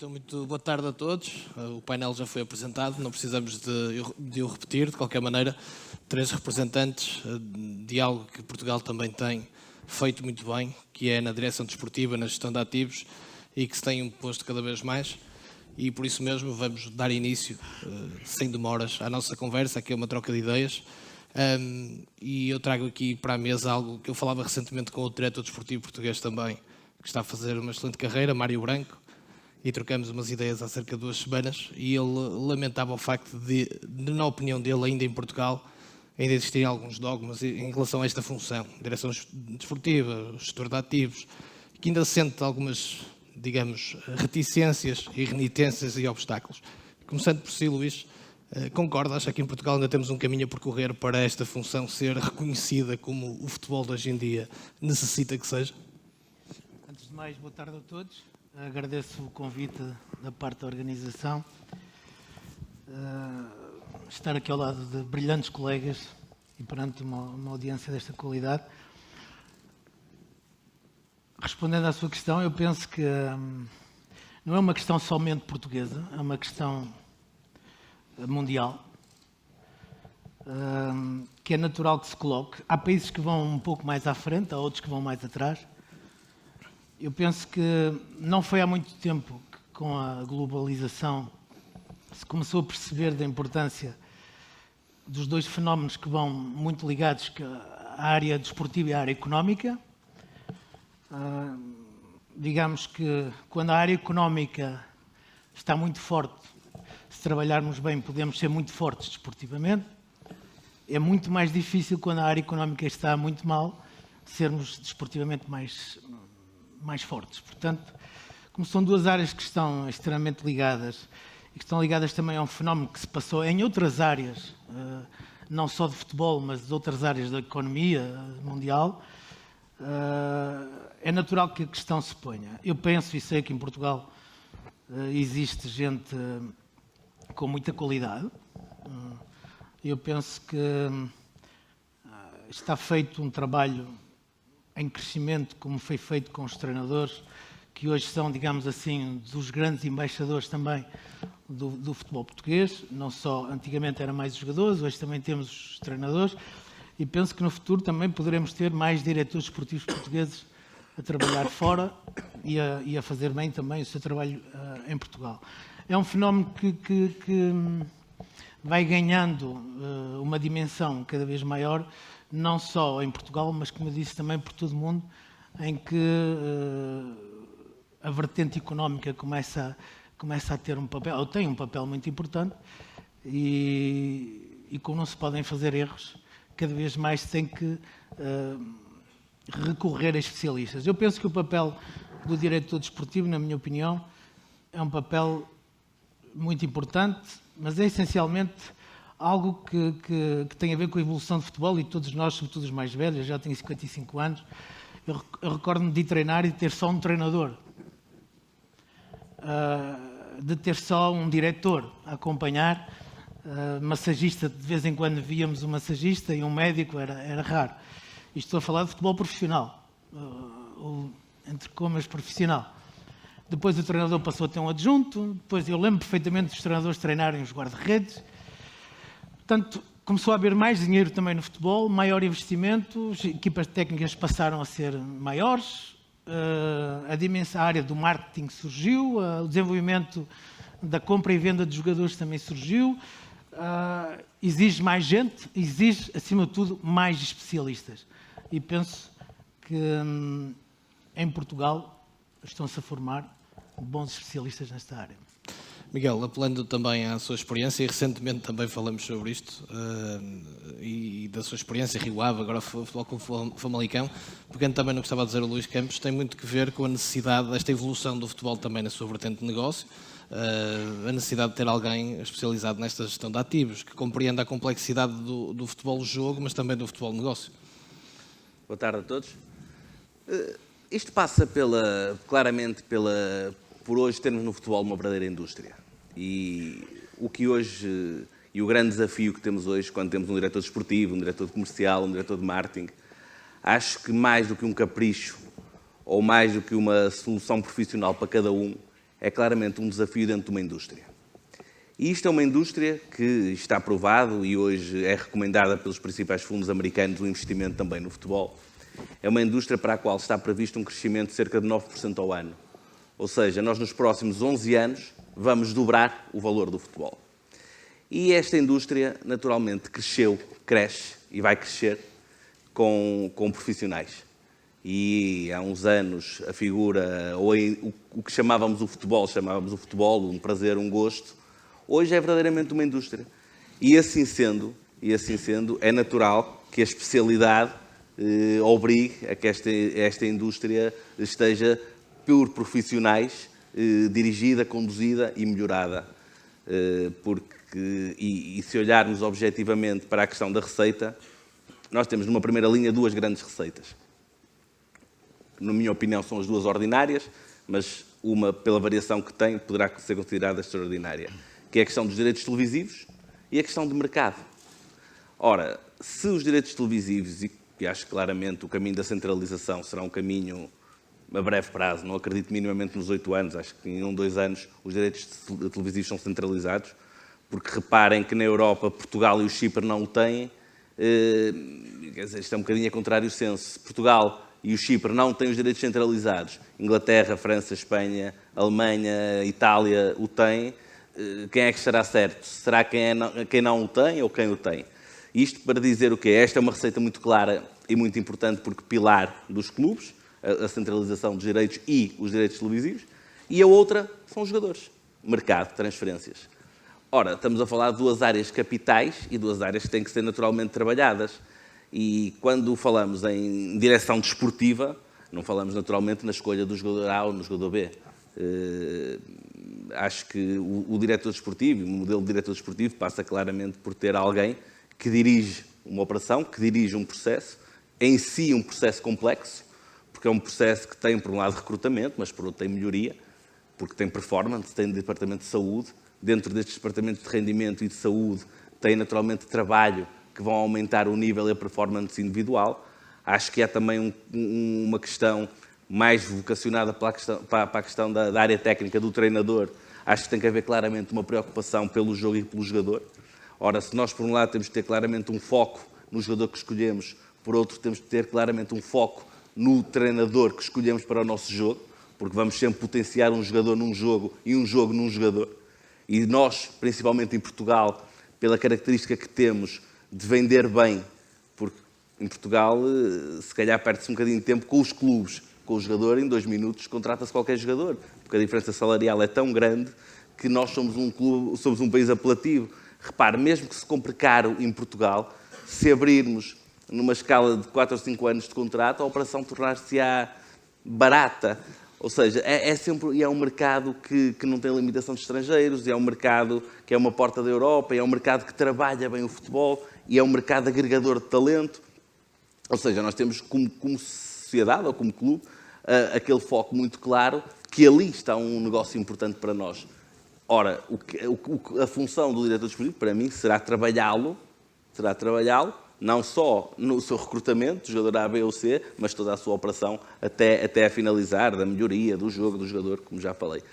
Então, muito boa tarde a todos. O painel já foi apresentado, não precisamos de o repetir. De qualquer maneira, 3 representantes de algo que Portugal também tem feito muito bem, que é na direção desportiva, na gestão de ativos, e que se tem posto cada vez mais. E por isso mesmo vamos dar início, sem demoras, à nossa conversa, que é uma troca de ideias. E eu trago aqui para a mesa algo que eu falava recentemente com o diretor desportivo português também, que está a fazer uma excelente carreira, Mário Branco, e trocamos umas ideias há cerca de 2 semanas, e ele lamentava o facto de, na opinião dele, ainda em Portugal, ainda existirem alguns dogmas em relação a esta função, direção desportiva, gestor de ativos, que ainda sente algumas, digamos, reticências e renitências e obstáculos. Começando por si, Luís, concorda? Acha que em Portugal ainda temos um caminho a percorrer para esta função ser reconhecida como o futebol de hoje em dia necessita que seja? Antes de mais, boa tarde a todos. Agradeço o convite da parte da organização. Estar aqui ao lado de brilhantes colegas e perante uma audiência desta qualidade. Respondendo à sua questão, eu penso que não é uma questão somente portuguesa, é uma questão mundial, que é natural que se coloque. Há países que vão um pouco mais à frente, há outros que vão mais atrás. Eu penso que não foi há muito tempo que, com a globalização, se começou a perceber da importância dos 2 fenómenos que vão muito ligados, que a área desportiva e a área económica. Digamos que quando a área económica está muito forte, se trabalharmos bem, podemos ser muito fortes desportivamente. É muito mais difícil quando a área económica está muito mal, sermos desportivamente mais fortes. Portanto, como são 2 áreas que estão extremamente ligadas e que estão ligadas também a um fenómeno que se passou em outras áreas, não só de futebol, mas de outras áreas da economia mundial, é natural que a questão se ponha. Eu penso e sei que em Portugal existe gente com muita qualidade. Eu penso que está feito um trabalho em crescimento, como foi feito com os treinadores, que hoje são, digamos assim, dos grandes embaixadores também do futebol português. Não só, antigamente eram mais os jogadores, hoje também temos os treinadores, e penso que no futuro também poderemos ter mais diretores esportivos portugueses a trabalhar fora e a fazer bem também o seu trabalho em Portugal. É um fenómeno que vai ganhando uma dimensão cada vez maior, não só em Portugal, mas, como eu disse, também por todo o mundo, em que a vertente económica começa a ter um papel, ou tem um papel muito importante, e como não se podem fazer erros, cada vez mais se tem que recorrer a especialistas. Eu penso que o papel do diretor desportivo, na minha opinião, é um papel muito importante, mas é essencialmente algo que tem a ver com a evolução do futebol, e todos nós, sobretudo os mais velhos, já tenho 55 anos, eu recordo-me de ir treinar e ter só um treinador, de ter só um diretor a acompanhar, massagista, de vez em quando víamos um massagista e um médico, era raro. E estou a falar de futebol profissional, ou entre comas profissional. Depois o treinador passou a ter um adjunto, depois eu lembro perfeitamente dos treinadores treinarem os guarda-redes. Portanto, começou a haver mais dinheiro também no futebol, maior investimento, as equipas técnicas passaram a ser maiores, a área do marketing surgiu, o desenvolvimento da compra e venda de jogadores também surgiu, exige mais gente, exige, acima de tudo, mais especialistas. E penso que em Portugal estão-se a formar bons especialistas nesta área. Miguel, apelando também à sua experiência, e recentemente também falamos sobre isto, e da sua experiência, Rio Ave, agora Futebol Clube Famalicão, pegando também no que estava a dizer o Luís Campos, tem muito que ver com a necessidade desta evolução do futebol também na sua vertente de negócio, a necessidade de ter alguém especializado nesta gestão de ativos, que compreenda a complexidade do futebol-jogo, mas também do futebol-negócio. Boa tarde a todos. Isto passa claramente por hoje termos no futebol uma verdadeira indústria. E o que hoje, e o grande desafio que temos hoje, quando temos um diretor desportivo, um diretor comercial, um diretor de marketing, acho que mais do que um capricho ou mais do que uma solução profissional para cada um, é claramente um desafio dentro de uma indústria. E isto é uma indústria que está provado e hoje é recomendada pelos principais fundos americanos o investimento também no futebol. É uma indústria para a qual está previsto um crescimento de cerca de 9% ao ano. Ou seja, nós nos próximos 11 anos vamos dobrar o valor do futebol. E esta indústria, naturalmente, cresceu, cresce e vai crescer com profissionais. E há uns anos a figura, ou o que chamávamos o futebol, um prazer, um gosto, hoje é verdadeiramente uma indústria. E assim sendo, é natural que a especialidade obrigue a que esta indústria esteja por profissionais, dirigida, conduzida e melhorada. E se olharmos objetivamente para a questão da receita, nós temos numa primeira linha duas grandes receitas. Na minha opinião são as duas ordinárias, mas uma, pela variação que tem, poderá ser considerada extraordinária, que é a questão dos direitos televisivos e a questão de mercado. Ora, se os direitos televisivos, e acho claramente o caminho da centralização será um caminho a breve prazo, não acredito minimamente nos 8 anos, acho que em 1, 2 anos os direitos televisivos são centralizados, porque reparem que na Europa Portugal e o Chipre não o têm, quer dizer, isto é um bocadinho a contrário senso. Se Portugal e o Chipre não têm os direitos centralizados, Inglaterra, França, Espanha, Alemanha, Itália o têm, quem é que estará certo? Será quem não o tem ou quem o tem? Isto para dizer o quê? Esta é uma receita muito clara e muito importante porque pilar dos clubes, a centralização dos direitos e os direitos televisivos, e a outra são os jogadores, mercado, transferências. Ora, estamos a falar de duas áreas capitais e duas áreas que têm que ser naturalmente trabalhadas. E quando falamos em direção desportiva, não falamos naturalmente na escolha do jogador A ou no jogador B. Acho que o diretor desportivo, o modelo de diretor desportivo passa claramente por ter alguém que dirige uma operação, que dirige um processo, em si um processo complexo, porque é um processo que tem, por um lado, recrutamento, mas por outro tem melhoria, porque tem performance, tem departamento de saúde. Dentro destes departamentos de rendimento e de saúde tem naturalmente trabalho que vão aumentar o nível e a performance individual. Acho que há também uma questão mais vocacionada para a questão da área técnica do treinador. Acho que tem que haver claramente uma preocupação pelo jogo e pelo jogador. Ora, se nós por um lado temos que ter claramente um foco no jogador que escolhemos, por outro temos que ter claramente um foco no treinador que escolhemos para o nosso jogo, porque vamos sempre potenciar um jogador num jogo e um jogo num jogador. E nós, principalmente em Portugal, pela característica que temos de vender bem, porque em Portugal se calhar perde-se um bocadinho de tempo com os clubes, com o jogador, em 2 minutos contrata-se qualquer jogador, porque a diferença salarial é tão grande que nós somos um clube, somos um país apelativo. Repare, mesmo que se compre caro em Portugal, se abrirmos numa escala de 4 ou 5 anos de contrato, a operação tornar-se-á barata. Ou seja, é um mercado que não tem limitação de estrangeiros, é um mercado que é uma porta da Europa, é um mercado que trabalha bem o futebol e é um mercado agregador de talento. Ou seja, nós temos como sociedade ou como clube aquele foco muito claro que ali está um negócio importante para nós. Ora, a função do diretor desportivo, para mim, será trabalhá-lo, não só no seu recrutamento, do jogador A, B ou C, mas toda a sua operação até a finalizar, da melhoria do jogo, do jogador, como já falei.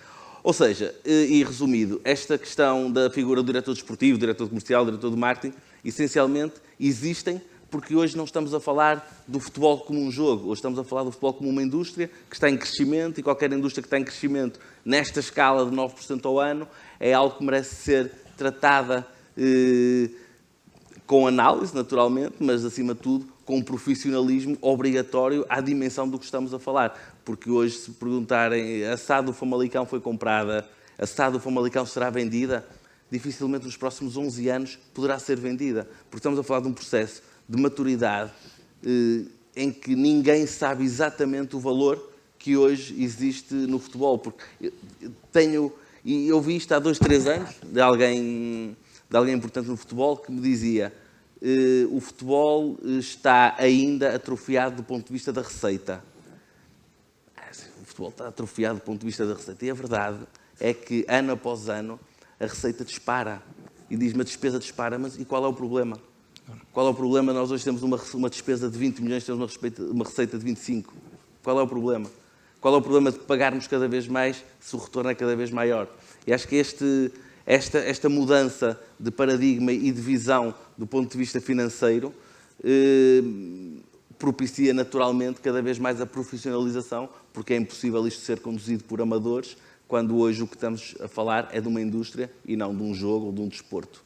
Ou seja, e resumido, esta questão da figura do diretor desportivo, diretor comercial, diretor de marketing, essencialmente existem porque hoje não estamos a falar do futebol como um jogo, hoje estamos a falar do futebol como uma indústria que está em crescimento e qualquer indústria que está em crescimento nesta escala de 9% ao ano é algo que merece ser tratada com análise, naturalmente, mas, acima de tudo, com um profissionalismo obrigatório à dimensão do que estamos a falar. Porque hoje, se perguntarem, a SAD do Famalicão foi comprada, a SAD do Famalicão será vendida? Dificilmente nos próximos 11 anos poderá ser vendida. Porque estamos a falar de um processo de maturidade em que ninguém sabe exatamente o valor que hoje existe no futebol. Porque eu vi isto há 2, 3 anos, de alguém importante no futebol que me dizia o futebol está ainda atrofiado do ponto de vista da receita. O futebol está atrofiado do ponto de vista da receita. E a verdade é que, ano após ano, a receita dispara. E diz-me a despesa dispara, mas e qual é o problema? Qual é o problema? Nós hoje temos uma despesa de 20 milhões, temos uma receita de 25. Qual é o problema? Qual é o problema de pagarmos cada vez mais se o retorno é cada vez maior? E acho que esta mudança de paradigma e de visão do ponto de vista financeiro propicia naturalmente cada vez mais a profissionalização, porque é impossível isto ser conduzido por amadores, quando hoje o que estamos a falar é de uma indústria e não de um jogo ou de um desporto.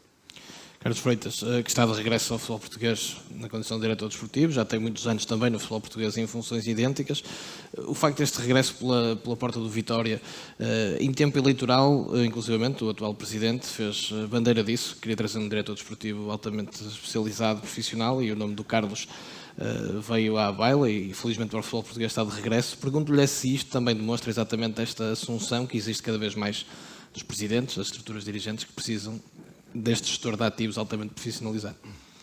Carlos Freitas, que está de regresso ao futebol português na condição de diretor desportivo, já tem muitos anos também no futebol português em funções idênticas. O facto deste regresso pela porta do Vitória, em tempo eleitoral, inclusivamente o atual presidente fez bandeira disso, queria trazer um diretor desportivo altamente especializado, profissional, e o nome do Carlos veio à baila e felizmente para o futebol português está de regresso. Pergunto-lhe se isto também demonstra exatamente esta assunção que existe cada vez mais dos presidentes, das estruturas dirigentes que precisam deste gestor de ativos altamente profissionalizado.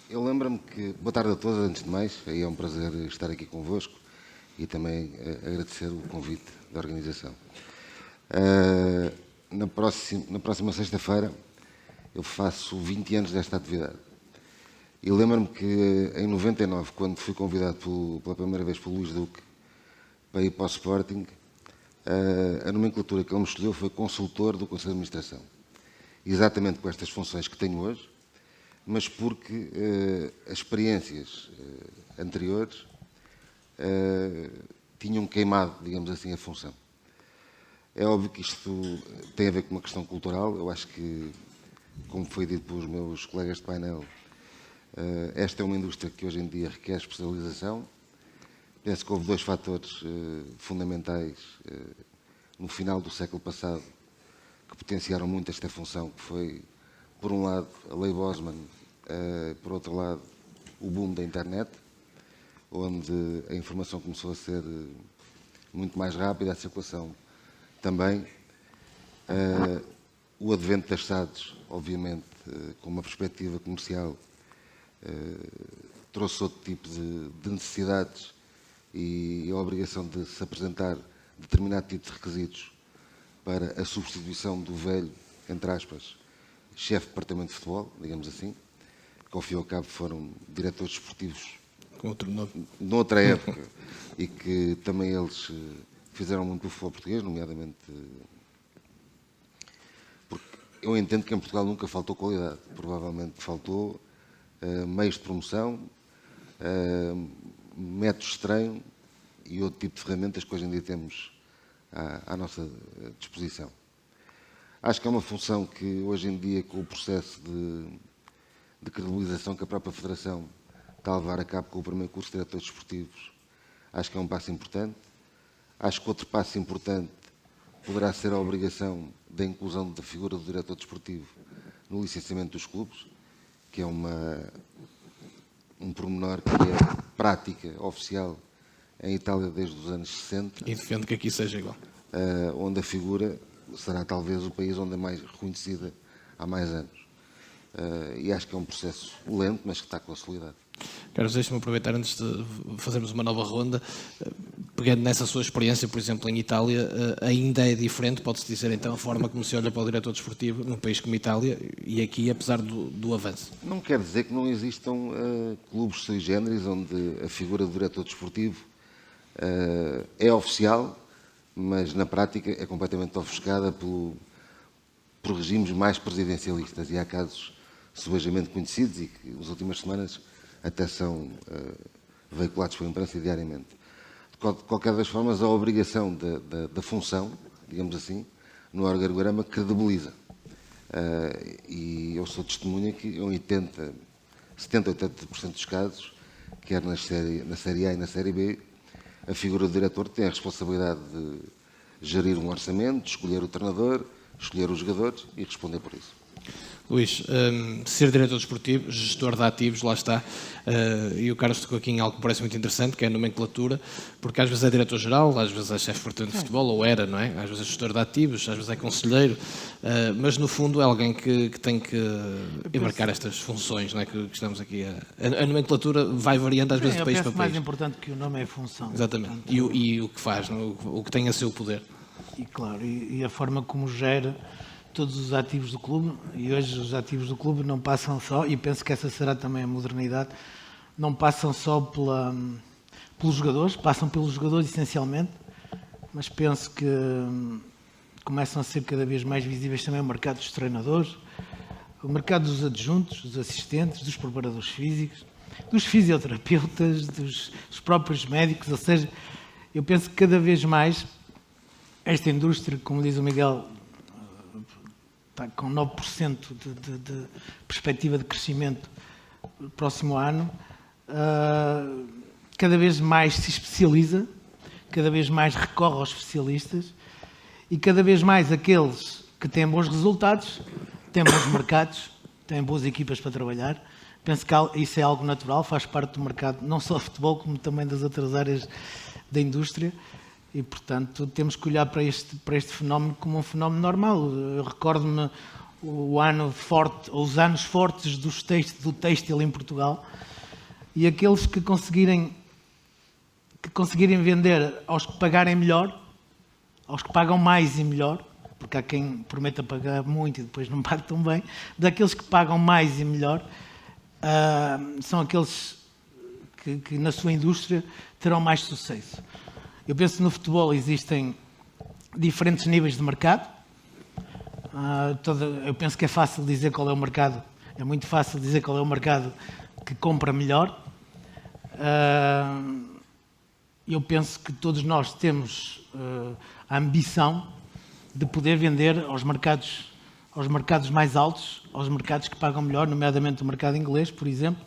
Eu lembro-me que... Boa tarde a todos, antes de mais. É um prazer estar aqui convosco e também agradecer o convite da organização. Na próxima sexta-feira eu faço 20 anos desta atividade. E lembro-me que em 99, quando fui convidado pela primeira vez pelo Luís Duque para ir para o Sporting, a nomenclatura que ele me escolheu foi consultor do Conselho de Administração. Exatamente com estas funções que tenho hoje, mas porque as experiências anteriores tinham queimado, digamos assim, a função. É óbvio que isto tem a ver com uma questão cultural. Eu acho que, como foi dito pelos meus colegas de painel, esta é uma indústria que hoje em dia requer especialização. Penso que houve dois fatores fundamentais no final do século passado que potenciaram muito esta função, que foi, por um lado, a Lei Bosman, por outro lado, o boom da internet, onde a informação começou a ser muito mais rápida, a circulação também. O advento das SADs, obviamente, com uma perspectiva comercial, trouxe outro tipo de necessidades e a obrigação de se apresentar determinado tipo de requisitos para a substituição do velho, entre aspas, chefe de departamento de futebol, digamos assim, que ao fim e ao cabo foram diretores desportivos noutra época e que também eles fizeram muito pelo futebol português, nomeadamente porque eu entendo que em Portugal nunca faltou qualidade, provavelmente faltou meios de promoção, métodos de treino e outro tipo de ferramentas que hoje em dia temos à nossa disposição. Acho que é uma função que hoje em dia, com o processo de credibilização que a própria Federação está a levar a cabo com o primeiro curso de diretores desportivos, acho que é um passo importante. Acho que outro passo importante poderá ser a obrigação da inclusão da figura do diretor desportivo no licenciamento dos clubes, que é um pormenor que é prática oficial em Itália desde os anos 60. E defendo que aqui seja igual. Onde a figura será talvez o país onde é mais reconhecida há mais anos. E acho que é um processo lento, mas que está consolidado. Carlos, deixe-me aproveitar antes de fazermos uma nova ronda. Pegando nessa sua experiência, por exemplo, em Itália, ainda é diferente, pode-se dizer então, a forma como se olha para o diretor desportivo num país como Itália e aqui, apesar do avanço? Não quer dizer que não existam clubes sui generis onde a figura do diretor desportivo é oficial, mas na prática é completamente ofuscada por regimes mais presidencialistas, e há casos subejamente conhecidos e que nas últimas semanas até são veiculados pela imprensa diariamente. De qualquer das formas, a obrigação da função, digamos assim, no organograma credibiliza. E eu sou testemunha que em 70, 80% dos casos, quer na série A e na série B, a figura do diretor tem a responsabilidade de gerir um orçamento, de escolher o treinador, escolher os jogadores e responder por isso. Luís, ser diretor desportivo, gestor de ativos, lá está, e o Carlos tocou aqui em algo que parece muito interessante, que é a nomenclatura, porque às vezes é diretor-geral, às vezes é chefe departamento de futebol, ou era, não é? Às vezes é gestor de ativos, às vezes é conselheiro, mas no fundo é alguém que tem que embarcar estas funções, não é? Que estamos aqui a nomenclatura vai variando às vezes de país para país. Mais importante que o nome é a função. Exatamente, portanto, e o que faz, não? O que tem a seu poder. E claro, e a forma como gera todos os ativos do clube, e hoje os ativos do clube não passam só, e penso que essa será também a modernidade, não passam só pelos jogadores, passam pelos jogadores essencialmente, mas penso que começam a ser cada vez mais visíveis também o mercado dos treinadores, o mercado dos adjuntos, dos assistentes, dos preparadores físicos, dos fisioterapeutas, dos próprios médicos, ou seja, eu penso que cada vez mais esta indústria, como diz o Miguel, está com 9% de perspectiva de crescimento no próximo ano, cada vez mais se especializa, cada vez mais recorre aos especialistas e cada vez mais aqueles que têm bons resultados, têm bons mercados, têm boas equipas para trabalhar. Penso que isso é algo natural, faz parte do mercado, não só do futebol, como também das outras áreas da indústria. E, portanto, temos que olhar para este fenómeno como um fenómeno normal. Eu recordo-me os anos fortes do têxtil em Portugal, e aqueles que conseguirem vender aos que pagarem melhor, aos que pagam mais e melhor, porque há quem prometa pagar muito e depois não paga tão bem, daqueles que pagam mais e melhor, são aqueles que na sua indústria terão mais sucesso. Eu penso que no futebol existem diferentes níveis de mercado. Eu penso que é fácil dizer qual é o mercado, é muito fácil dizer qual é o mercado que compra melhor. Eu penso que todos nós temos a ambição de poder vender aos mercados mais altos, aos mercados que pagam melhor, nomeadamente o mercado inglês, por exemplo,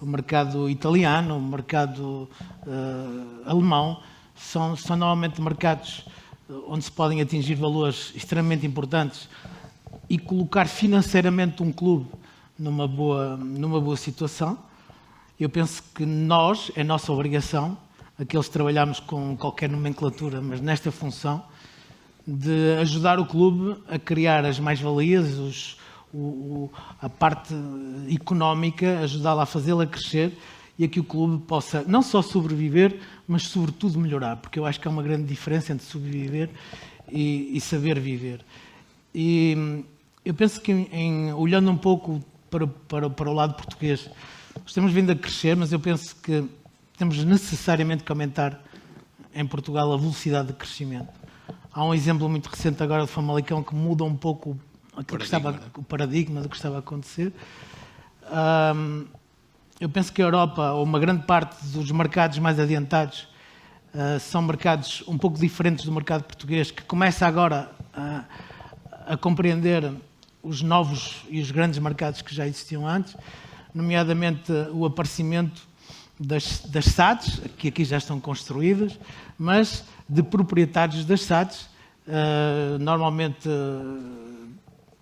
o mercado italiano, o mercado alemão. São normalmente mercados onde se podem atingir valores extremamente importantes e colocar financeiramente um clube numa boa situação. Eu penso que é nossa obrigação, aqueles que trabalhamos com qualquer nomenclatura, mas nesta função, de ajudar o clube a criar as mais-valias, a parte económica, ajudá-la a fazê-la crescer e a que o clube possa não só sobreviver, mas sobretudo melhorar, porque eu acho que há uma grande diferença entre sobreviver e saber viver. E eu penso que, olhando um pouco para o lado português, estamos vindo a crescer, mas eu penso que temos necessariamente que aumentar em Portugal a velocidade de crescimento. Há um exemplo muito recente agora do Famalicão que muda um pouco o paradigma do que estava a acontecer. Eu penso que a Europa, ou uma grande parte dos mercados mais adiantados, são mercados um pouco diferentes do mercado português, que começa agora a compreender os novos e os grandes mercados que já existiam antes, nomeadamente o aparecimento das SADs, que aqui já estão construídas, mas de proprietários das SADs, normalmente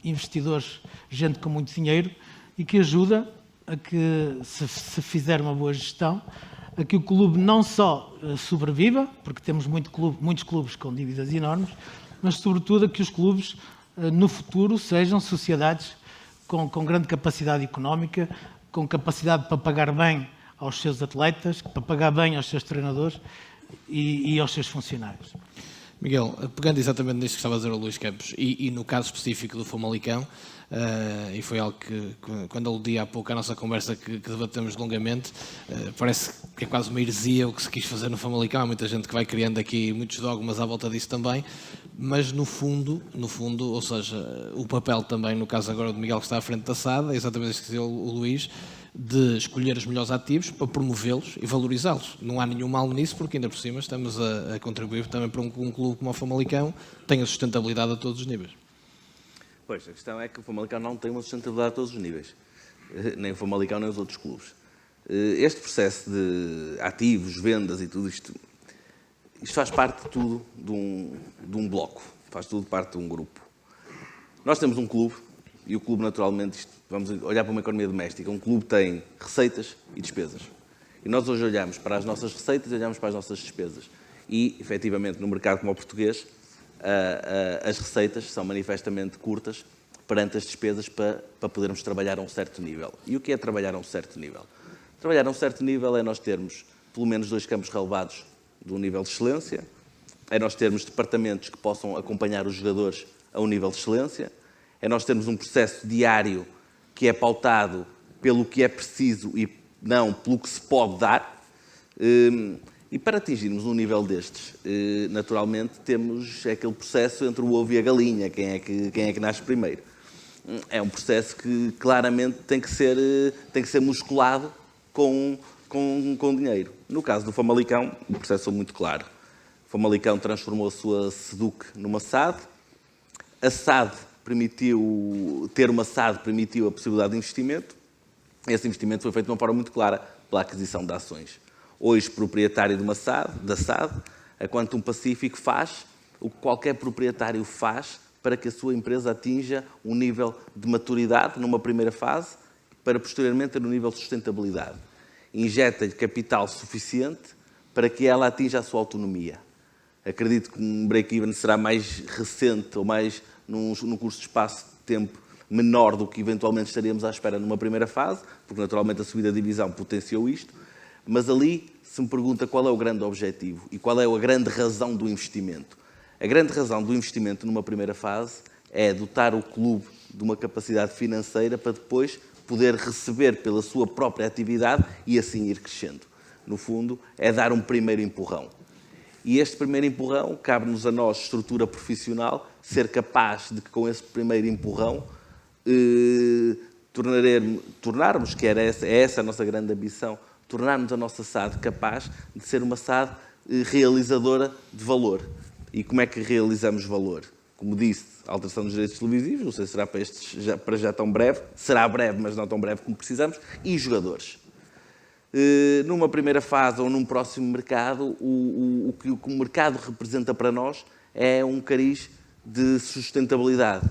investidores, gente com muito dinheiro, e que ajuda a que, se fizer uma boa gestão, a que o clube não só sobreviva, porque temos muitos clubes com dívidas enormes, mas sobretudo a que os clubes no futuro sejam sociedades com grande capacidade económica, com capacidade para pagar bem aos seus atletas, para pagar bem aos seus treinadores e aos seus funcionários. Miguel, pegando exatamente nisto que estava a dizer o Luís Campos, e no caso específico do Famalicão, e foi algo que, quando aludi há pouco à nossa conversa que debatemos longamente, parece que é quase uma heresia o que se quis fazer no Famalicão. Há muita gente que vai criando aqui muitos dogmas à volta disso também, mas no fundo, ou seja, o papel também, no caso agora do Miguel que está à frente da SAD, é exatamente isso que dizia o Luís, de escolher os melhores ativos para promovê-los e valorizá-los. Não há nenhum mal nisso, porque ainda por cima estamos a contribuir também para um clube como o Famalicão tenha sustentabilidade a todos os níveis. Pois, a questão é que o Famalicão não tem uma sustentabilidade a todos os níveis. Nem o Famalicão, nem os outros clubes. Este processo de ativos, vendas e tudo isto faz parte de tudo de um bloco. Faz tudo parte de um grupo. Nós temos um clube, e o clube, naturalmente, vamos olhar para uma economia doméstica, um clube tem receitas e despesas. E nós hoje olhamos para as nossas receitas e olhamos para as nossas despesas. E, efetivamente, no mercado como o português, as receitas são manifestamente curtas perante as despesas para podermos trabalhar a um certo nível. E o que é trabalhar a um certo nível? Trabalhar a um certo nível é nós termos pelo menos 2 campos relevados de um nível de excelência, é nós termos departamentos que possam acompanhar os jogadores a um nível de excelência, é nós termos um processo diário que é pautado pelo que é preciso e não pelo que se pode dar. E para atingirmos um nível destes, naturalmente temos aquele processo entre o ovo e a galinha, quem é que nasce primeiro. É um processo que claramente tem que ser musculado com dinheiro. No caso do Famalicão, o processo é muito claro. O Famalicão transformou a sua SEDUC numa SAD. A SAD ter uma SAD permitiu a possibilidade de investimento. Esse investimento foi feito de uma forma muito clara pela aquisição de ações. Hoje, proprietário de da SAD, a Quantum Pacific faz o que qualquer proprietário faz para que a sua empresa atinja um nível de maturidade numa primeira fase, para posteriormente ter um nível de sustentabilidade. Injeta-lhe capital suficiente para que ela atinja a sua autonomia. Acredito que um break-even será mais recente ou mais num curso de espaço de tempo menor do que eventualmente estaríamos à espera numa primeira fase, porque naturalmente a subida da divisão potenciou isto, mas ali se me pergunta qual é o grande objetivo e qual é a grande razão do investimento. A grande razão do investimento numa primeira fase é dotar o clube de uma capacidade financeira para depois poder receber pela sua própria atividade e assim ir crescendo. No fundo, é dar um primeiro empurrão. E este primeiro empurrão, cabe-nos a nós, estrutura profissional, ser capaz de que com esse primeiro empurrão tornarmos, que é essa a nossa grande ambição, tornarmos a nossa SAD capaz de ser uma SAD realizadora de valor. E como é que realizamos valor? Como disse, a alteração dos direitos televisivos, não sei se será para já tão breve, será breve, mas não tão breve como precisamos, e jogadores. Numa primeira fase ou num próximo mercado, o que o mercado representa para nós é um cariz de sustentabilidade.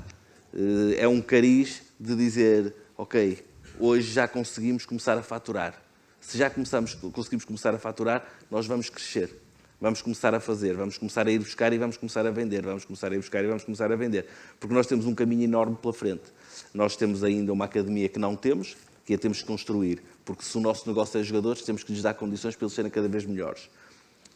É um cariz de dizer, ok, hoje já conseguimos começar a faturar. Se já conseguimos começar a faturar, nós vamos crescer. Vamos começar a fazer, vamos começar a ir buscar e vamos começar a vender, vamos começar a ir buscar e vamos começar a vender. Porque nós temos um caminho enorme pela frente. Nós temos ainda uma academia que não temos, que a temos que construir. Porque se o nosso negócio é jogadores, temos que lhes dar condições para eles serem cada vez melhores.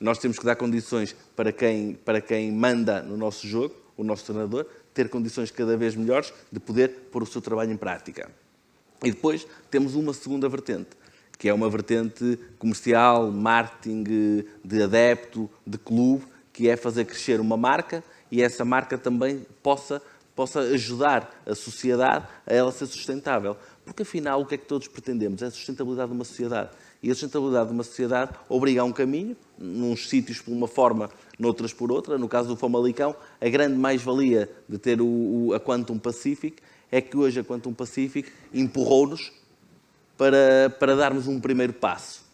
Nós temos que dar condições para quem manda no nosso jogo, o nosso treinador, ter condições cada vez melhores de poder pôr o seu trabalho em prática. E depois temos uma segunda vertente, que é uma vertente comercial, marketing, de adepto, de clube, que é fazer crescer uma marca e essa marca também possa ajudar a sociedade a ela ser sustentável. Porque, afinal, o que é que todos pretendemos? É a sustentabilidade de uma sociedade. E a sustentabilidade de uma sociedade obriga a um caminho, nos sítios por uma forma, noutras por outra. No caso do Famalicão, a grande mais-valia de ter a Quantum Pacific é que hoje a Quantum Pacific empurrou-nos para darmos um primeiro passo.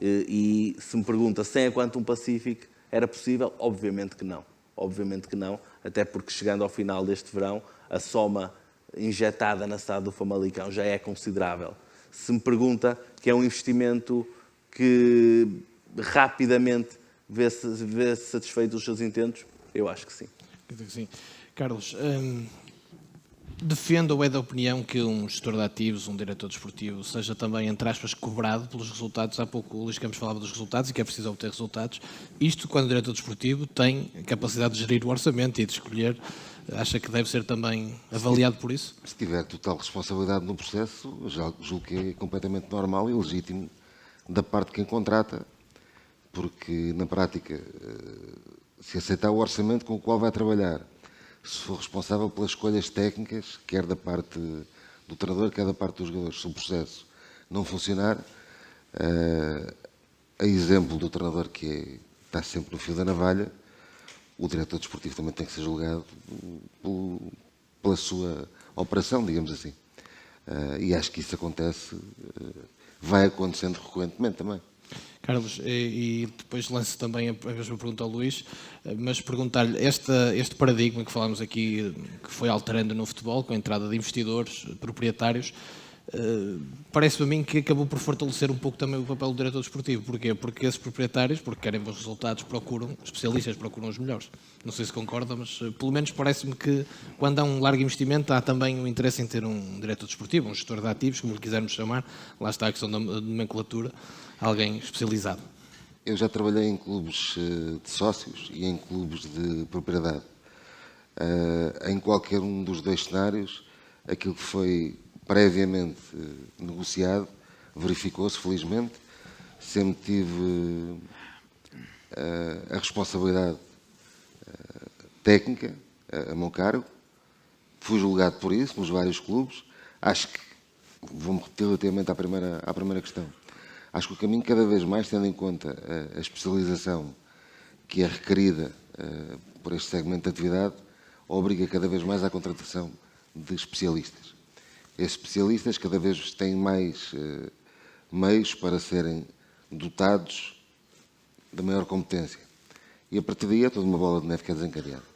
E se me pergunta sem a Quantum Pacific era possível, obviamente que não. Obviamente que não, até porque chegando ao final deste verão, a soma injetada na SAD do Famalicão já é considerável. Se me pergunta que é um investimento que rapidamente vê-se satisfeito os seus intentos, eu acho que sim. Sim. Carlos, defende ou é da opinião que um gestor de ativos, um diretor desportivo, seja também, entre aspas, cobrado pelos resultados? Há pouco o Luís Campos falava dos resultados e que é preciso obter resultados. Isto quando o diretor desportivo tem a capacidade de gerir o orçamento e de escolher, acha que deve ser também avaliado por isso? Se tiver total responsabilidade no processo, já julgo que é completamente normal e legítimo da parte de quem contrata, porque na prática, se aceitar o orçamento com o qual vai trabalhar, se for responsável pelas escolhas técnicas, quer da parte do treinador, quer da parte dos jogadores, se o processo não funcionar, a exemplo do treinador que está sempre no fio da navalha, o diretor desportivo também tem que ser julgado pela sua operação, digamos assim. E acho que isso acontece, vai acontecendo recorrentemente também. Carlos, e depois lanço também a mesma pergunta ao Luís, mas perguntar-lhe, este paradigma que falámos aqui, que foi alterando no futebol, com a entrada de investidores, proprietários, parece-me a mim que acabou por fortalecer um pouco também o papel do diretor desportivo. Porquê? Porque esses proprietários, porque querem bons resultados, especialistas procuram os melhores. Não sei se concorda, mas pelo menos parece-me que quando há um largo investimento há também um interesse em ter um diretor desportivo, um gestor de ativos, como lhe quisermos chamar, lá está a questão da nomenclatura, alguém especializado. Eu já trabalhei em clubes de sócios e em clubes de propriedade. Em qualquer um dos dois cenários, aquilo que foi previamente negociado verificou-se, felizmente. Sempre tive a responsabilidade técnica a meu cargo. Fui julgado por isso, nos vários clubes. Acho que, vou-me repetir relativamente à primeira questão, acho que o caminho cada vez mais, tendo em conta a especialização que é requerida por este segmento de atividade, obriga cada vez mais à contratação de especialistas. Esses especialistas cada vez têm mais meios para serem dotados de maior competência. E a partir daí é toda uma bola de neve que é desencadeada.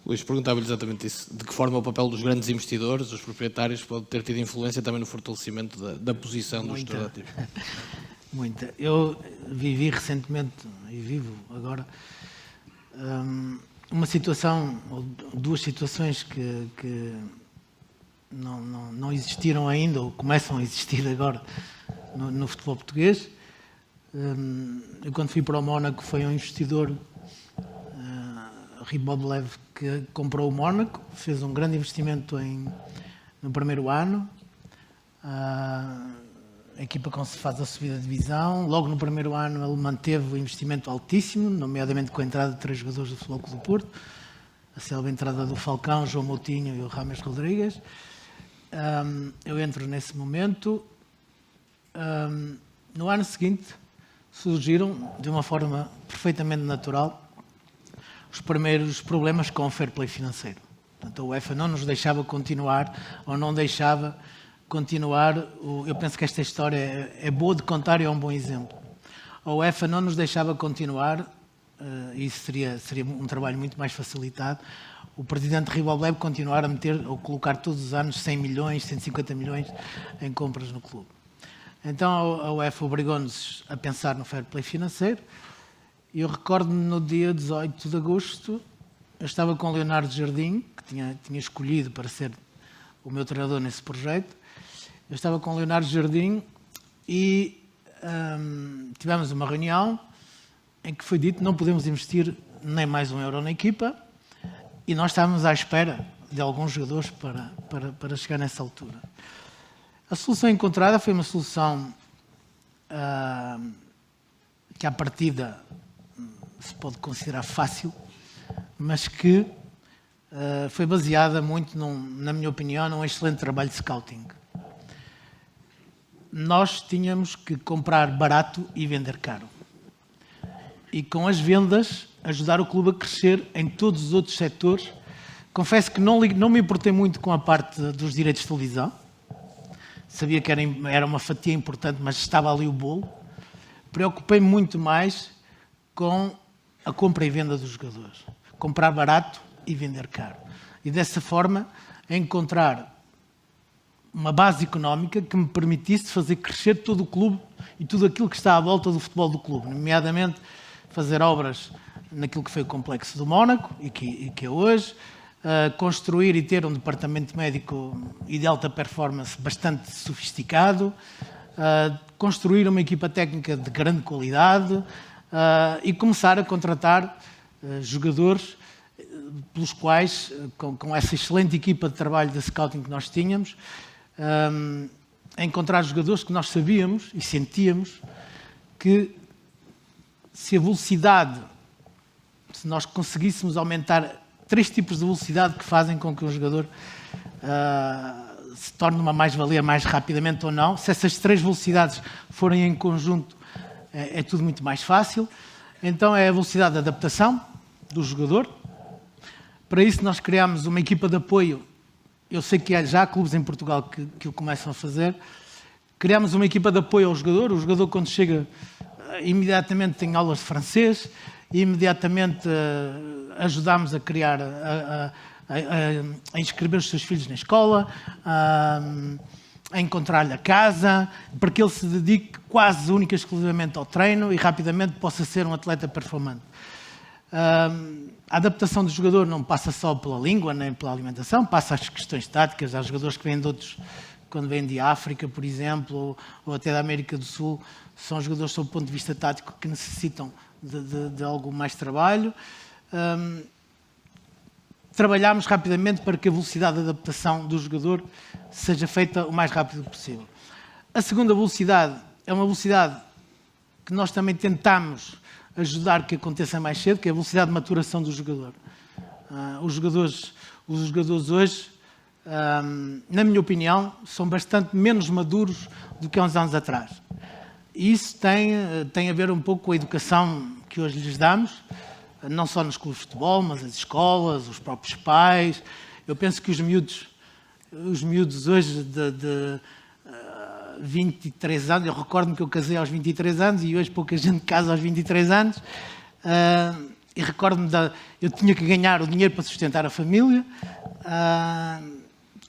Luís, perguntava-lhe exatamente isso. De que forma o papel dos grandes investidores, dos proprietários, pode ter tido influência também no fortalecimento da posição do gestor ativo? Muita. Eu vivi recentemente, e vivo agora, uma situação, ou duas situações que não existiram ainda, ou começam a existir agora no futebol português. Eu, quando fui para o Mónaco, foi um investidor, Riboblev, que comprou o Mónaco, fez um grande investimento no primeiro ano. A equipa faz a subida de divisão. Logo no primeiro ano ele manteve o investimento altíssimo, nomeadamente com a entrada de 3 jogadores do Futebol Clube do Porto, a célebre entrada do Falcão, João Moutinho e o Rames Rodrigues. Eu entro nesse momento. No ano seguinte surgiram, de uma forma perfeitamente natural, os primeiros problemas com o fair play financeiro. Portanto, a UEFA não nos deixava continuar, ou não deixava continuar. Eu penso que esta história é boa de contar e é um bom exemplo. A UEFA não nos deixava continuar, e isso seria um trabalho muito mais facilitado, o presidente Riboblev continuar a meter, ou colocar todos os anos 100 milhões, 150 milhões em compras no clube. Então a UEFA obrigou-nos a pensar no fair play financeiro. E eu recordo-me, no dia 18 de agosto, eu estava com o Leonardo Jardim, que tinha escolhido para ser o meu treinador nesse projeto. Eu estava com o Leonardo Jardim e tivemos uma reunião em que foi dito que não podemos investir nem mais €1 na equipa, e nós estávamos à espera de alguns jogadores para chegar nessa altura. A solução encontrada foi uma solução que, à partida, se pode considerar fácil, mas que foi baseada muito, na minha opinião, num excelente trabalho de scouting. Nós tínhamos que comprar barato e vender caro. E com as vendas ajudar o clube a crescer em todos os outros setores. Confesso que não me importei muito com a parte dos direitos de televisão. Sabia que era uma fatia importante, mas estava ali o bolo. Preocupei-me muito mais com a compra e venda dos jogadores. Comprar barato e vender caro. E dessa forma encontrar uma base económica que me permitisse fazer crescer todo o clube e tudo aquilo que está à volta do futebol do clube, nomeadamente fazer obras naquilo que foi o complexo do Mónaco e que é hoje, construir e ter um departamento médico e de alta performance bastante sofisticado, construir uma equipa técnica de grande qualidade e começar a contratar jogadores pelos quais, com essa excelente equipa de trabalho de scouting que nós tínhamos, encontrar jogadores que nós sabíamos e sentíamos que, se a velocidade, se nós conseguíssemos aumentar 3 tipos de velocidade que fazem com que um jogador se torne uma mais-valia mais rapidamente ou não, se essas 3 velocidades forem em conjunto, é tudo muito mais fácil. Então é a velocidade de adaptação do jogador. Para isso nós criámos uma equipa de apoio. Eu sei que já há clubes em Portugal que o começam a fazer. Criámos uma equipa de apoio ao jogador. O jogador, quando chega, imediatamente tem aulas de francês, e imediatamente ajudámos a criar, a inscrever os seus filhos na escola, a encontrar-lhe a casa, para que ele se dedique quase única e exclusivamente ao treino e rapidamente possa ser um atleta performante. A adaptação do jogador não passa só pela língua nem pela alimentação, passa às questões táticas. Há jogadores que vêm de outros, quando vêm de África, por exemplo, ou até da América do Sul, são jogadores, sob o ponto de vista tático, que necessitam de algo mais trabalho. Trabalhámos rapidamente para que a velocidade de adaptação do jogador seja feita o mais rápido possível. A segunda velocidade é uma velocidade que nós também tentámos ajudar que aconteça mais cedo, que é a velocidade de maturação do jogador. Os jogadores hoje, na minha opinião, são bastante menos maduros do que há uns anos atrás. E isso tem a ver um pouco com a educação que hoje lhes damos, não só nos clubes de futebol, mas as escolas, os próprios pais. Eu penso que os miúdos hoje de 23 anos, eu recordo-me que eu casei aos 23 anos e hoje pouca gente casa aos 23 anos, e recordo-me eu tinha que ganhar o dinheiro para sustentar a família,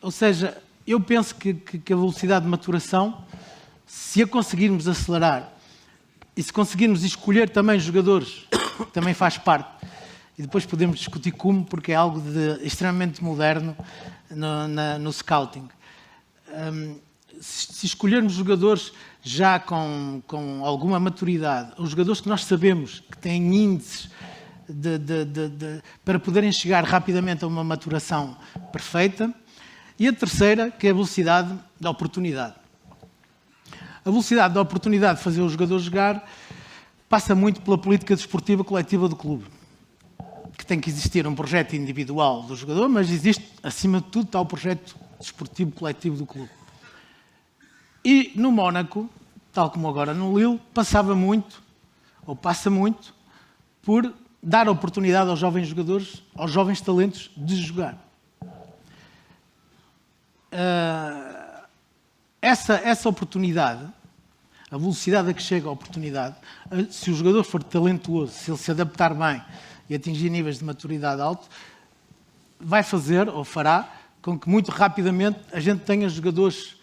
ou seja, eu penso que a velocidade de maturação, se a conseguirmos acelerar e se conseguirmos escolher também jogadores, também faz parte. E depois podemos discutir como, porque é algo extremamente moderno no scouting. Se escolhermos jogadores já com alguma maturidade, ou jogadores que nós sabemos que têm índices para poderem chegar rapidamente a uma maturação perfeita. E a terceira, que é a velocidade da oportunidade. A velocidade da oportunidade de fazer o jogador jogar passa muito pela política desportiva coletiva do clube. Que tem que existir um projeto individual do jogador, mas existe, acima de tudo, está o projeto desportivo coletivo do clube. E no Mónaco, tal como agora no Lille, passa muito, por dar oportunidade aos jovens jogadores, aos jovens talentos de jogar. Essa oportunidade, a velocidade a que chega a oportunidade, se o jogador for talentuoso, se ele se adaptar bem e atingir níveis de maturidade altos, vai fazer, ou fará, com que muito rapidamente a gente tenha jogadores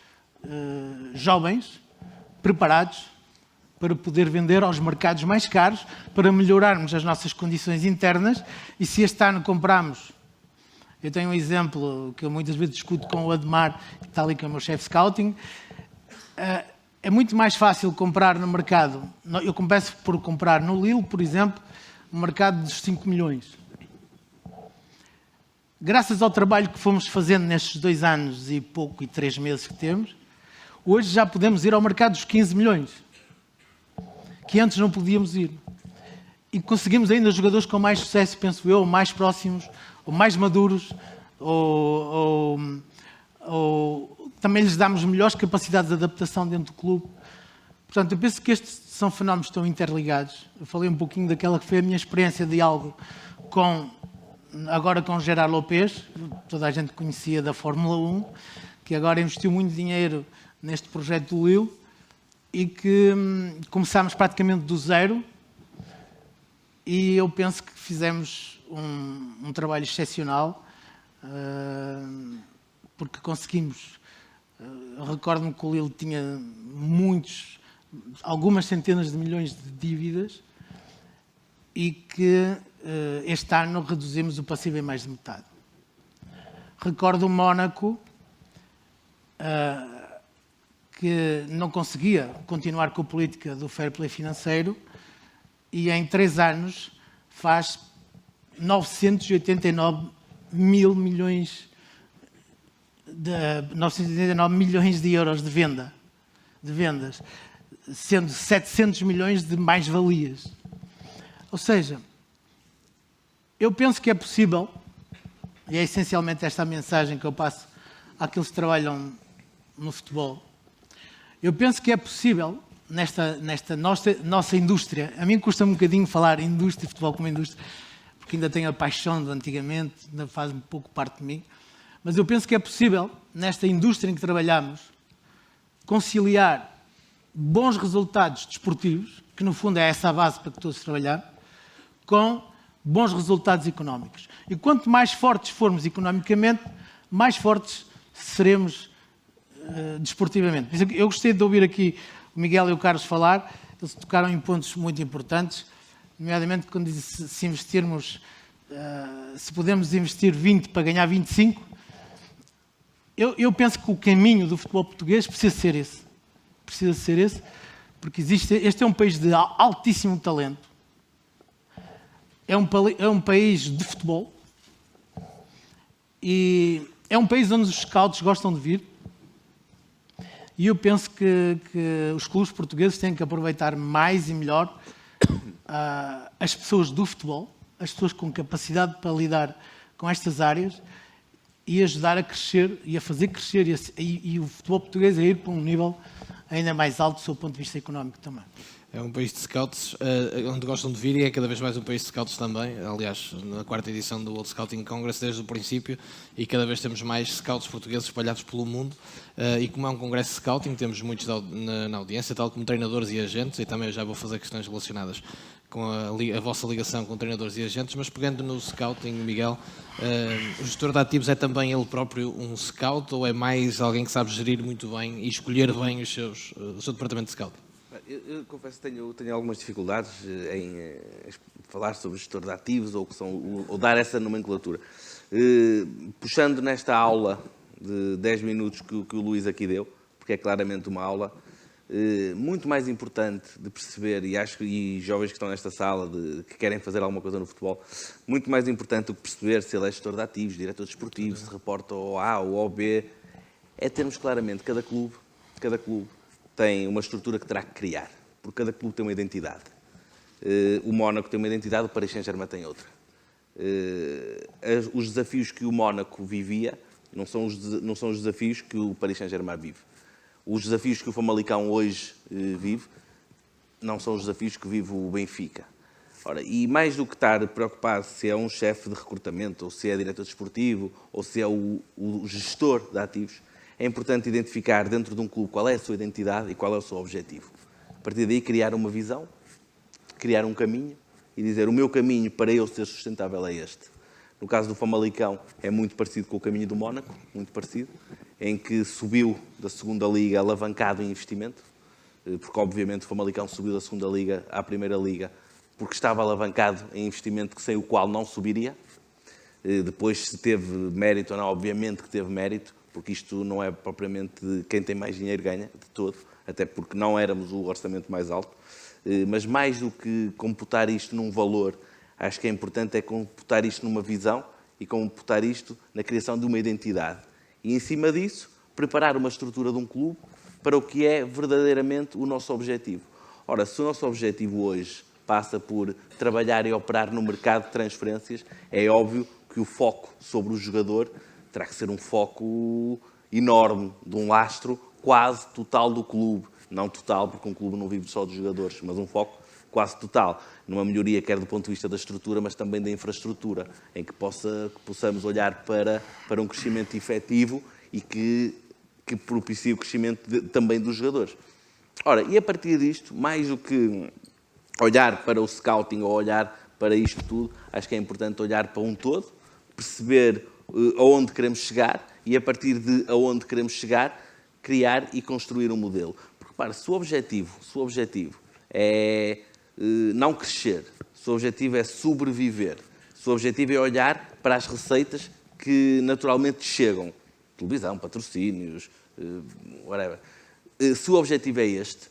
jovens, preparados, para poder vender aos mercados mais caros, para melhorarmos as nossas condições internas. E se este ano comprarmos, eu tenho um exemplo que eu muitas vezes discuto com o Admar, que está ali com o meu chefe scouting, é muito mais fácil comprar no mercado. Eu começo por comprar no Lille, por exemplo, um mercado dos 5 milhões. Graças ao trabalho que fomos fazendo nestes 2 anos e pouco e 3 meses que temos, hoje já podemos ir ao mercado dos 15 milhões, que antes não podíamos ir. E conseguimos ainda jogadores com mais sucesso, penso eu, ou mais próximos, ou mais maduros, ou também lhes damos melhores capacidades de adaptação dentro do clube. Portanto, eu penso que estes são fenómenos que estão interligados. Eu falei um pouquinho daquela que foi a minha experiência de diálogo agora com Gerard Lopes, toda a gente conhecia da Fórmula 1, que agora investiu muito dinheiro neste projeto do Lille e que começámos praticamente do zero, e eu penso que fizemos um trabalho excepcional, porque conseguimos. Recordo-me que o Lille tinha algumas centenas de milhões de dívidas e que este ano reduzimos o passivo em mais de metade. Recordo o Mónaco, que não conseguia continuar com a política do fair play financeiro e em 3 anos faz 989 milhões de euros de vendas, sendo 700 milhões de mais-valias. Ou seja, eu penso que é possível, e é essencialmente esta a mensagem que eu passo àqueles que trabalham no futebol, eu penso que é possível, nesta nossa indústria, a mim custa um bocadinho falar indústria, futebol como indústria, porque ainda tenho a paixão de antigamente, ainda faz um pouco parte de mim, mas eu penso que é possível, nesta indústria em que trabalhamos, conciliar bons resultados desportivos, que no fundo é essa a base para que todos trabalhamos, com bons resultados económicos. E quanto mais fortes formos economicamente, mais fortes seremos desportivamente. Eu gostei de ouvir aqui o Miguel e o Carlos falar, eles tocaram em pontos muito importantes, nomeadamente quando disse se investirmos, se podemos investir 20 para ganhar 25, eu penso que o caminho do futebol português precisa ser esse. Precisa ser esse, porque este é um país de altíssimo talento, é um país de futebol e é um país onde os scouts gostam de vir. E eu penso que os clubes portugueses têm que aproveitar mais e melhor as pessoas do futebol, as pessoas com capacidade para lidar com estas áreas e ajudar a crescer e a fazer crescer e o futebol português a ir para um nível ainda mais alto do seu ponto de vista económico também. É um país de scouts onde gostam de vir e é cada vez mais um país de scouts também. Aliás, na 4ª edição do World Scouting Congress desde o princípio, e cada vez temos mais scouts portugueses espalhados pelo mundo. E como é um congresso de scouting, temos muitos na audiência, tal como treinadores e agentes, e também já vou fazer questões relacionadas com a vossa ligação com treinadores e agentes, mas pegando no scouting, Miguel, o gestor de ativos é também ele próprio um scout ou é mais alguém que sabe gerir muito bem e escolher bem o seu departamento de scouting? Eu confesso que tenho algumas dificuldades em falar sobre gestor de ativos ou dar essa nomenclatura. Puxando nesta aula de 10 minutos que o Luís aqui deu, porque é claramente uma aula muito mais importante de perceber, e jovens que estão nesta sala que querem fazer alguma coisa no futebol, muito mais importante do que perceber se ele é gestor de ativos, diretor desportivo, se reporta ao A ou ao B, é termos claramente cada clube tem uma estrutura que terá que criar, porque cada clube tem uma identidade. O Mónaco tem uma identidade, o Paris Saint-Germain tem outra. Os desafios que o Mónaco vivia não são os desafios que o Paris Saint-Germain vive. Os desafios que o Famalicão hoje vive não são os desafios que vive o Benfica. Ora, e mais do que estar preocupado se é um chefe de recrutamento, ou se é diretor desportivo, ou se é o gestor de ativos, é importante identificar dentro de um clube qual é a sua identidade e qual é o seu objetivo. A partir daí, criar uma visão, criar um caminho e dizer o meu caminho para eu ser sustentável é este. No caso do Famalicão, é muito parecido com o caminho do Mónaco, muito parecido, em que subiu da 2ª Liga alavancado em investimento, porque obviamente o Famalicão subiu da 2ª Liga à 1ª Liga porque estava alavancado em investimento sem o qual não subiria. Depois, se teve mérito ou não, obviamente que teve mérito, porque isto não é propriamente quem tem mais dinheiro ganha, de todo, até porque não éramos o orçamento mais alto. Mas mais do que computar isto num valor, acho que é importante computar isto numa visão e computar isto na criação de uma identidade. E, em cima disso, preparar uma estrutura de um clube para o que é verdadeiramente o nosso objetivo. Ora, se o nosso objetivo hoje passa por trabalhar e operar no mercado de transferências, é óbvio que o foco sobre o jogador terá que ser um foco enorme, de um lastro quase total do clube. Não total, porque um clube não vive só dos jogadores, mas um foco quase total. Numa melhoria, quer do ponto de vista da estrutura, mas também da infraestrutura, em que possamos olhar para um crescimento efetivo e que propicie o crescimento também dos jogadores. Ora, e a partir disto, mais do que olhar para o scouting ou olhar para isto tudo, acho que é importante olhar para um todo, perceber aonde queremos chegar e, a partir de aonde queremos chegar, criar e construir um modelo. Porque, repare, se o objetivo é não crescer, se o objetivo é sobreviver, se o objetivo é olhar para as receitas que naturalmente chegam, televisão, patrocínios, whatever. Se o objetivo é este,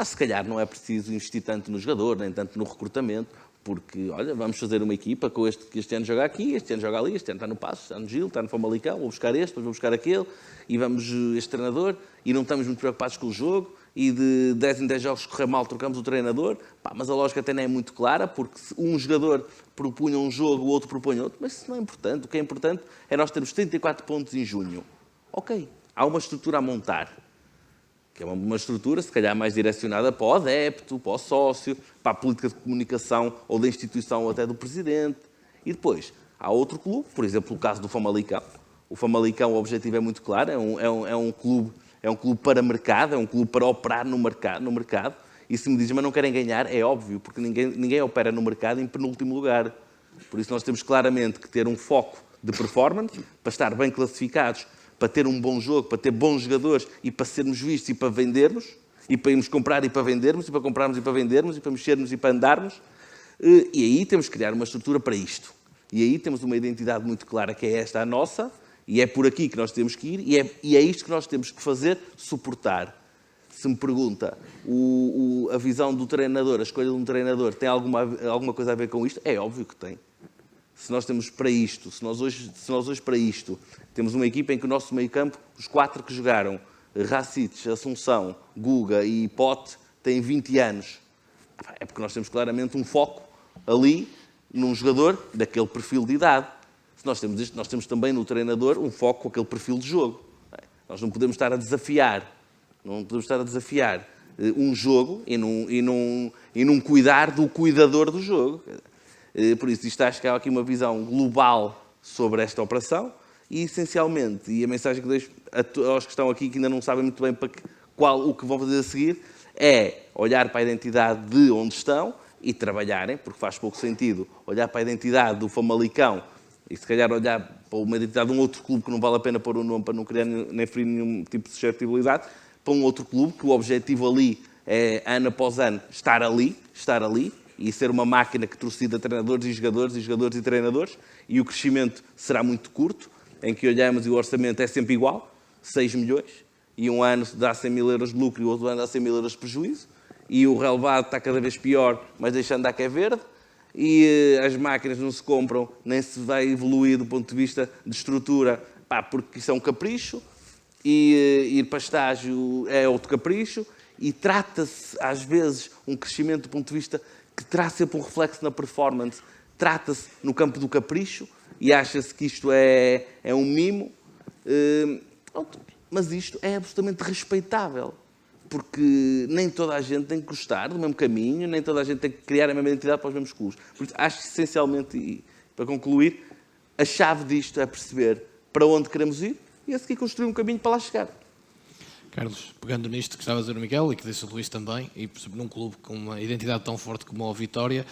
se calhar não é preciso investir tanto no jogador, nem tanto no recrutamento, porque, olha, vamos fazer uma equipa com que este ano joga aqui, este ano joga ali, este ano está no Paços, está no Gil, está no Famalicão, vou buscar este, depois vou buscar aquele, e vamos este treinador, e não estamos muito preocupados com o jogo, e de 10 em 10 jogos correr mal, trocamos o treinador, mas a lógica até não é muito clara, porque se um jogador propunha um jogo, o outro propõe outro, mas isso não é importante. O que é importante é nós termos 34 pontos em junho. Ok, há uma estrutura a montar, que é uma estrutura, se calhar, mais direcionada para o adepto, para o sócio, para a política de comunicação ou da instituição ou até do presidente. E depois, há outro clube, por exemplo, o caso do Famalicão. O Famalicão, o objetivo é muito claro, é um clube para mercado, é um clube para operar no mercado. E se me dizem, mas não querem ganhar, é óbvio, porque ninguém opera no mercado em penúltimo lugar. Por isso nós temos claramente que ter um foco de performance, para estar bem classificados, para ter um bom jogo, para ter bons jogadores e para sermos vistos e para vendermos, e para irmos comprar e para vendermos, e para comprarmos e para vendermos, e para mexermos e para andarmos. E aí temos que criar uma estrutura para isto. E aí temos uma identidade muito clara, que é esta a nossa, e é por aqui que nós temos que ir, e é isto que nós temos que fazer, suportar. Se me pergunta, a visão do treinador, a escolha de um treinador, tem alguma coisa a ver com isto? É óbvio que tem. Se nós temos para isto, se nós hoje para isto temos uma equipa em que o nosso meio-campo, os 4 que jogaram, Racic, Assunção, Guga e Pote, têm 20 anos. É porque nós temos claramente um foco ali num jogador daquele perfil de idade. Se nós temos isto, nós temos também no treinador um foco com aquele perfil de jogo. Nós não podemos estar a desafiar, um jogo e não cuidar do cuidador do jogo. Por isso, acho que há aqui uma visão global sobre esta operação e, essencialmente, e a mensagem que deixo aos que estão aqui que ainda não sabem muito bem o que vão fazer a seguir, é olhar para a identidade de onde estão e trabalharem, porque faz pouco sentido olhar para a identidade do Famalicão e se calhar olhar para uma identidade de um outro clube que não vale a pena pôr o nome para não criar nem ferir nenhum tipo de suscetibilidade, para um outro clube que o objetivo ali é, ano após ano, estar ali e ser uma máquina que trucida treinadores e jogadores e treinadores, e o crescimento será muito curto, em que olhamos e o orçamento é sempre igual, 6 milhões, e um ano dá 100 mil euros de lucro e o outro ano dá 100 mil euros de prejuízo, e o relevado está cada vez pior, mas deixando de dar que é verde, e as máquinas não se compram, nem se vai evoluir do ponto de vista de estrutura, porque isso é um capricho, e ir para estágio é outro capricho, e trata-se, às vezes, um crescimento do ponto de vista que terá sempre um reflexo na performance, trata-se no campo do capricho, e acha-se que isto é um mimo, mas isto é absolutamente respeitável, porque nem toda a gente tem que gostar do mesmo caminho, nem toda a gente tem que criar a mesma identidade para os mesmos clubes. Por isso, acho que, essencialmente, e para concluir, a chave disto é perceber para onde queremos ir e a seguir construir um caminho para lá chegar. Carlos, pegando nisto que estava a dizer o Miguel e que disse o Luís também, e num clube com uma identidade tão forte como a Vitória,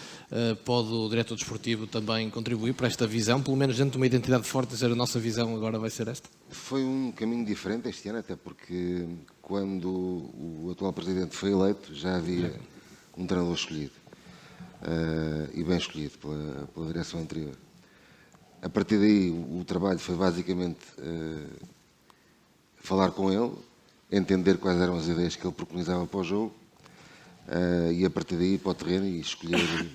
pode o diretor desportivo também contribuir para esta visão, pelo menos dentro de uma identidade forte, dizer a nossa visão agora vai ser esta? Foi um caminho diferente este ano, até porque quando o atual presidente foi eleito já havia um treinador escolhido, e bem escolhido pela direção anterior. A partir daí o trabalho foi basicamente falar com ele, entender quais eram as ideias que ele preconizava para o jogo, e a partir daí ir para o terreno e escolher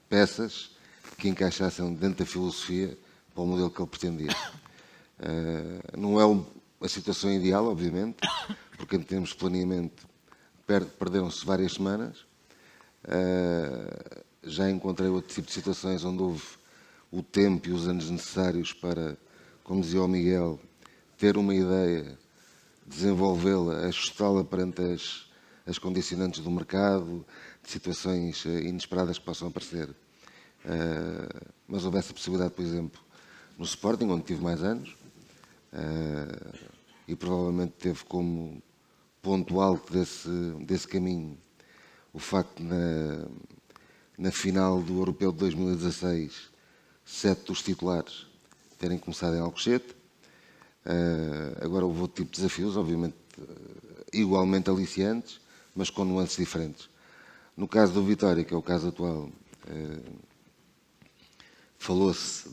peças que encaixassem dentro da filosofia para o modelo que ele pretendia. Não é a situação ideal, obviamente, porque em termos de planeamento perderam-se várias semanas. Já encontrei outro tipo de situações onde houve o tempo e os anos necessários para, como dizia o Miguel, ter uma ideia, desenvolvê-la, ajustá-la perante as condicionantes do mercado, de situações inesperadas que possam aparecer. Mas houve essa possibilidade, por exemplo, no Sporting, onde tive mais anos, e provavelmente teve como ponto alto desse caminho o facto de, na final do Europeu de 2016, 7 dos titulares terem começado em Alcochete. Agora houve outro tipo de desafios, obviamente igualmente aliciantes, mas com nuances diferentes. No caso do Vitória, que é o caso atual, falou-se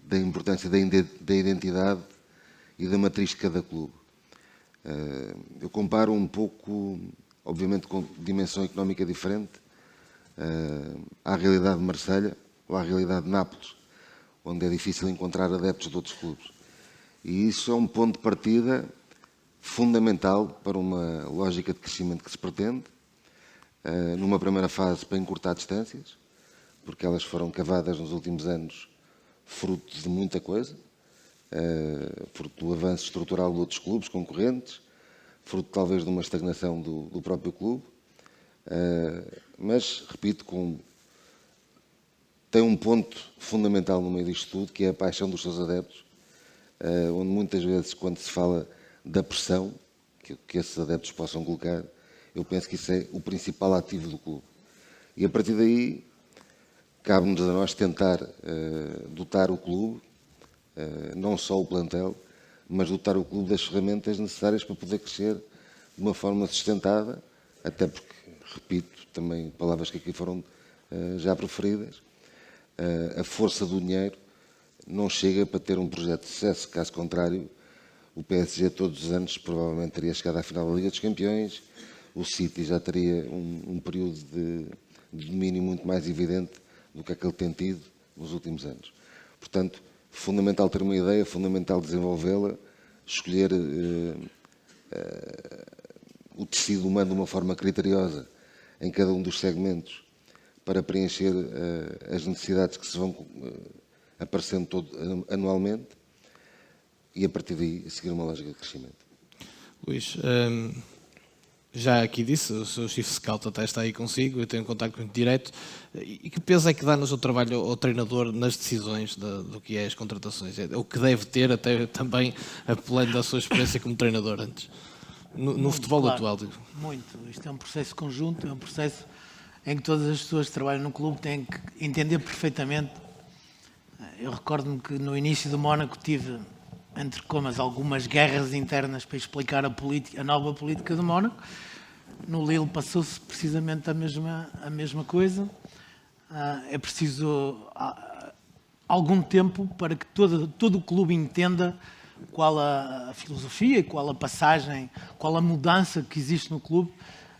da importância da identidade e da matriz de cada clube. Eu comparo um pouco, obviamente com dimensão económica diferente, à realidade de Marselha ou à realidade de Nápoles, onde é difícil encontrar adeptos de outros clubes. E isso é um ponto de partida fundamental para uma lógica de crescimento que se pretende, numa primeira fase para encurtar distâncias, porque elas foram cavadas nos últimos anos fruto de muita coisa, fruto do avanço estrutural de outros clubes concorrentes, fruto talvez de uma estagnação do próprio clube, mas, repito, tem um ponto fundamental no meio disto tudo, que é a paixão dos seus adeptos, onde muitas vezes, quando se fala da pressão que esses adeptos possam colocar, eu penso que isso é o principal ativo do clube. E a partir daí, cabe-nos a nós tentar dotar o clube, não só o plantel, mas dotar o clube das ferramentas necessárias para poder crescer de uma forma sustentada, até porque, repito, também palavras que aqui foram já proferidas, a força do dinheiro não chega para ter um projeto de sucesso. Caso contrário, o PSG todos os anos provavelmente teria chegado à final da Liga dos Campeões, o City já teria um período de domínio muito mais evidente do que aquele tem tido nos últimos anos. Portanto, fundamental ter uma ideia, fundamental desenvolvê-la, escolher o tecido humano de uma forma criteriosa em cada um dos segmentos para preencher as necessidades que se vão aparecendo anualmente e, a partir daí, seguir uma lógica de crescimento. Luís, já aqui disse, o seu Chief Scout até está aí consigo, eu tenho um contacto muito direto. E que peso é que dá no seu trabalho ao treinador nas decisões do que é as contratações? É o que deve ter, até também apelando à sua experiência como treinador antes, no futebol claro, atual. Digo. Muito. Isto é um processo conjunto, é um processo em que todas as pessoas que trabalham no clube têm que entender perfeitamente. Eu recordo-me que no início do Mónaco tive, entre comas, algumas guerras internas para explicar a nova política do Mónaco. No Lille passou-se precisamente a mesma coisa. É preciso algum tempo para que todo o clube entenda qual a filosofia e qual a passagem, qual a mudança que existe no clube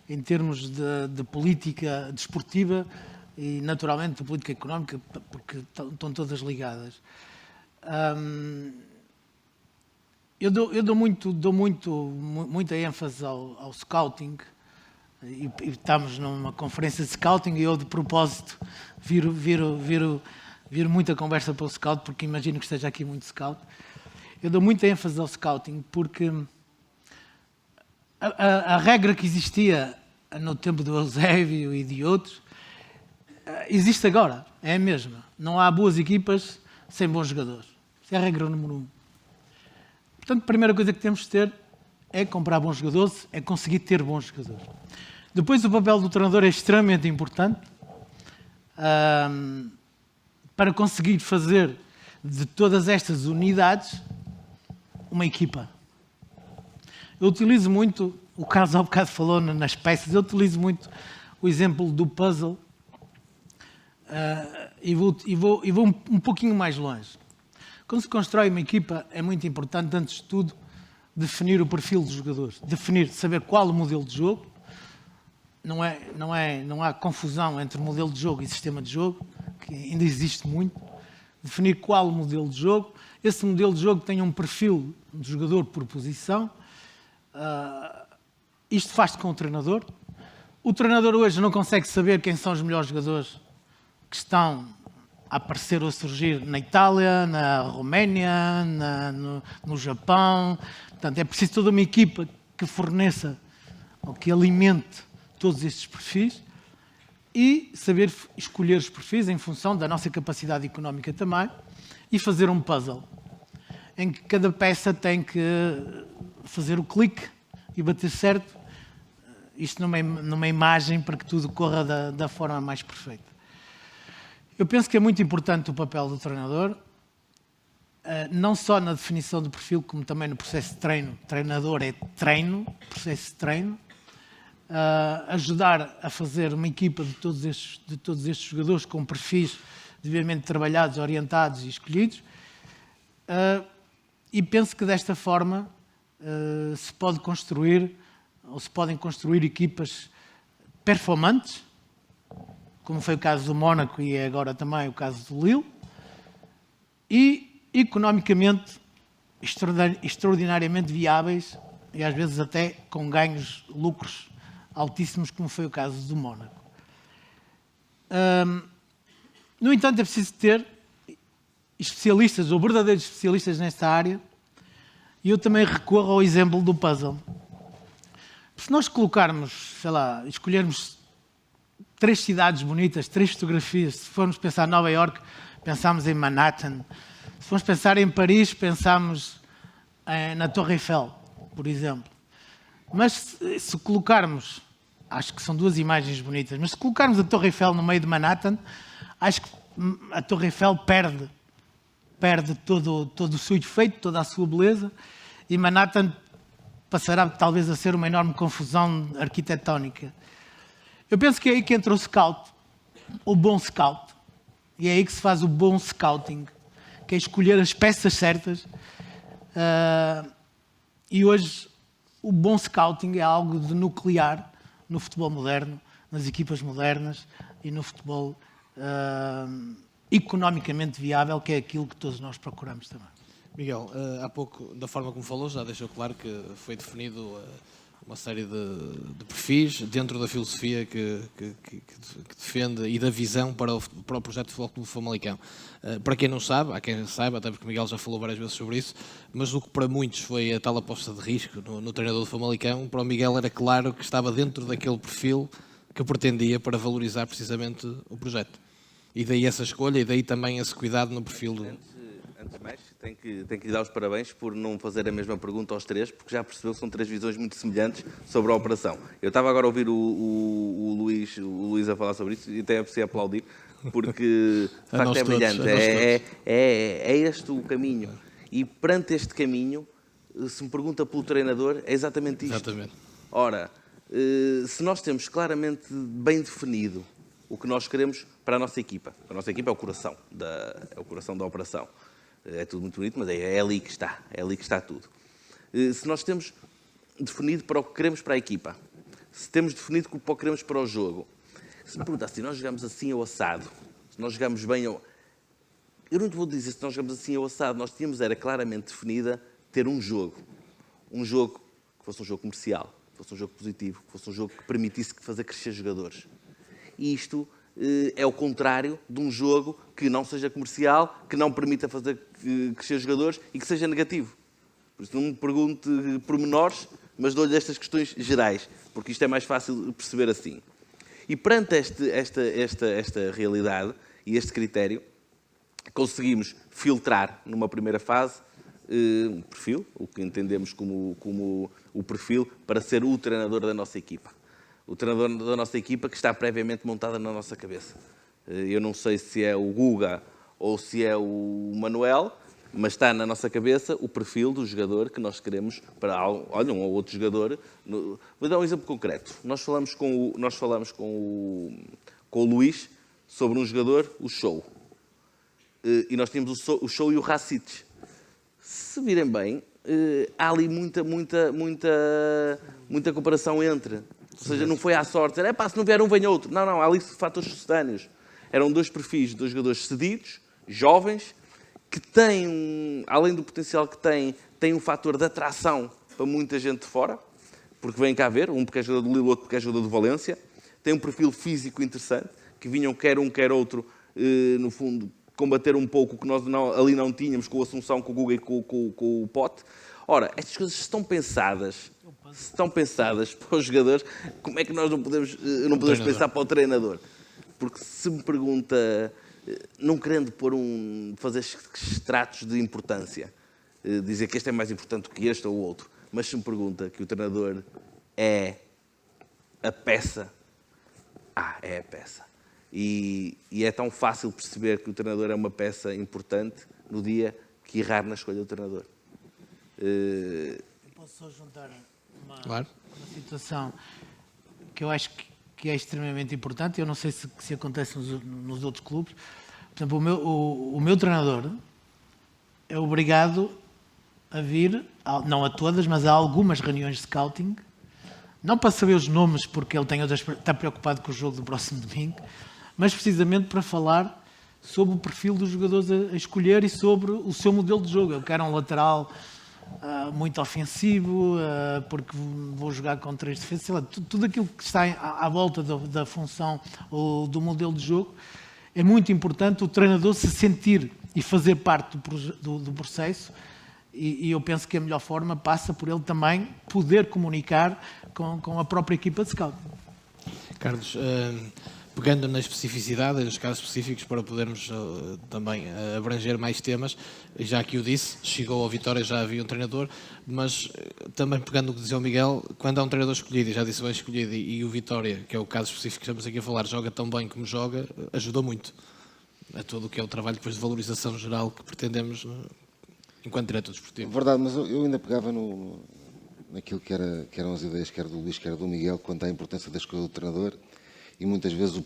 em termos de política desportiva e, naturalmente, de política económica, porque estão todas ligadas. Eu dou muita ênfase ao scouting, e estamos numa conferência de scouting e eu, de propósito, viro muita conversa para o scout, porque imagino que esteja aqui muito scout. Eu dou muita ênfase ao scouting porque a regra que existia no tempo do Eusébio e de outros existe agora, é a mesma. Não há boas equipas sem bons jogadores. Essa é a regra número 1. Portanto, a primeira coisa que temos de ter é comprar bons jogadores, é conseguir ter bons jogadores. Depois, o papel do treinador é extremamente importante para conseguir fazer de todas estas unidades uma equipa. Eu utilizo muito, o Carlos há bocado falou nas peças, eu utilizo muito o exemplo do puzzle e vou um pouquinho mais longe. Quando se constrói uma equipa, é muito importante, antes de tudo, definir o perfil dos jogadores. Saber qual o modelo de jogo. Não há confusão entre modelo de jogo e sistema de jogo, que ainda existe muito. Definir qual o modelo de jogo. Esse modelo de jogo tem um perfil de jogador por posição. Isto faz-se com o treinador. O treinador hoje não consegue saber quem são os melhores jogadores que estão a aparecer ou a surgir na Itália, na Roménia, no Japão. Portanto, é preciso toda uma equipa que forneça ou que alimente todos estes perfis e saber escolher os perfis em função da nossa capacidade económica também e fazer um puzzle em que cada peça tem que fazer o clique e bater certo, isto numa imagem para que tudo corra da forma mais perfeita. Eu penso que é muito importante o papel do treinador, não só na definição do perfil, como também no processo de treino. Treinador é treino, processo de treino. Ajudar a fazer uma equipa de todos estes jogadores com perfis devidamente trabalhados, orientados e escolhidos. E penso que desta forma se podem construir equipas performantes, como foi o caso do Mónaco e é agora também o caso do Lille, e economicamente extraordinariamente viáveis e às vezes até com lucros altíssimos, como foi o caso do Mónaco. No entanto, é preciso ter especialistas ou verdadeiros especialistas nesta área, e eu também recorro ao exemplo do puzzle. Se nós colocarmos, escolhermos 3 cidades bonitas, 3 fotografias, se formos pensar em Nova Iorque, pensamos em Manhattan. Se formos pensar em Paris, pensamos na Torre Eiffel, por exemplo. Mas se colocarmos, acho que são 2 imagens bonitas, mas se colocarmos a Torre Eiffel no meio de Manhattan, acho que a Torre Eiffel perde todo o seu efeito, toda a sua beleza, e Manhattan passará talvez a ser uma enorme confusão arquitetónica. Eu penso que é aí que entra o scout, o bom scout, e é aí que se faz o bom scouting, que é escolher as peças certas. E hoje o bom scouting é algo de nuclear no futebol moderno, nas equipas modernas e no futebol economicamente viável, que é aquilo que todos nós procuramos também. Miguel, há pouco, da forma como falou, já deixou claro que foi definido uma série de perfis dentro da filosofia que defende e da visão para o projeto de Futebol Clube Famalicão. Para quem não sabe, há quem saiba, até porque o Miguel já falou várias vezes sobre isso, mas o que para muitos foi a tal aposta de risco no treinador do Famalicão, para o Miguel era claro que estava dentro daquele perfil que pretendia para valorizar precisamente o projeto. E daí essa escolha e daí também esse cuidado no perfil do... Antes de mais, tenho que lhe dar os parabéns por não fazer a mesma pergunta aos três, porque já percebeu que são três visões muito semelhantes sobre a operação. Eu estava agora a ouvir o Luís a falar sobre isso e até preciso aplaudir, porque de facto é brilhante. É este o caminho. E perante este caminho, se me pergunta pelo treinador, é exatamente isto. Exatamente. Ora, se nós temos claramente bem definido o que nós queremos para a nossa equipa é o coração da operação. É tudo muito bonito, mas é ali que está tudo. Se nós temos definido para o que queremos para a equipa, se temos definido para o que queremos para o jogo, se me perguntar se nós jogamos assim ou assado, se nós jogamos bem ou... Eu não te vou dizer se nós jogamos assim ou assado, nós tínhamos, era claramente definida, ter um jogo que fosse um jogo comercial, que fosse um jogo positivo, que fosse um jogo que permitisse fazer crescer jogadores. E isto é o contrário de um jogo que não seja comercial, que não permita fazer crescer jogadores e que seja negativo. Por isso não me pergunte pormenores, mas dou-lhe estas questões gerais, porque isto é mais fácil perceber assim. E perante esta realidade e este critério, conseguimos filtrar numa primeira fase um perfil, o que entendemos como o perfil para ser o treinador da nossa equipa. O treinador da nossa equipa que está previamente montada na nossa cabeça. Eu não sei se é o Guga ou se é o Manuel, mas está na nossa cabeça o perfil do jogador que nós queremos para um ou outro jogador. Vou dar um exemplo concreto. Nós falamos com o Luís sobre um jogador, o Show. E nós tínhamos o Show e o Racic. Se virem bem, há ali muita comparação entre. Ou seja, não foi à sorte. Se não vier um, vem outro. Não, há ali fatores sucedâneos. Eram dois perfis de dois jogadores cedidos, jovens, que têm, além do potencial que têm um fator de atração para muita gente de fora, porque vêm cá ver, um porque é jogador do Lille, outro porque é jogador do Valência. Tem um perfil físico interessante, que vinham quer um, quer outro, no fundo, combater um pouco o que nós ali não tínhamos, com a Assunção, com o Guga e com o Pote. Ora, estas coisas estão pensadas para os jogadores, como é que nós não podemos pensar para o treinador? Porque se me pergunta, não querendo fazer extratos de importância, dizer que este é mais importante do que este ou o outro, mas se me pergunta que o treinador é a peça, é a peça. E é tão fácil perceber que o treinador é uma peça importante no dia que errar na escolha do treinador. Posso só juntar Claro. uma situação que eu acho que é extremamente importante. Eu não sei se acontece nos outros clubes. Por exemplo, o meu treinador é obrigado a vir, não a todas, mas a algumas reuniões de scouting, não para saber os nomes, porque ele está preocupado com o jogo do próximo domingo, mas precisamente para falar sobre o perfil dos jogadores a escolher e sobre o seu modelo de jogo. Eu quero um lateral muito ofensivo, porque vou jogar com 3 defesas, sei lá, tudo aquilo que está à volta da função ou do modelo de jogo. É muito importante o treinador se sentir e fazer parte do processo, e eu penso que a melhor forma passa por ele também poder comunicar com a própria equipa de scout. Carlos, pegando na especificidade, nos casos específicos, para podermos também abranger mais temas, já que o disse, chegou ao Vitória, já havia um treinador, mas também pegando o que dizia o Miguel, quando há um treinador escolhido, e já disse bem escolhido, e o Vitória, que é o caso específico que estamos aqui a falar, joga tão bem como joga, ajudou muito a todo o que é o trabalho depois de valorização geral que pretendemos enquanto diretor desportivo. Verdade, mas eu ainda pegava naquilo que eram as ideias, quer do Luís, quer do Miguel, quanto à importância da escolha do treinador. E muitas vezes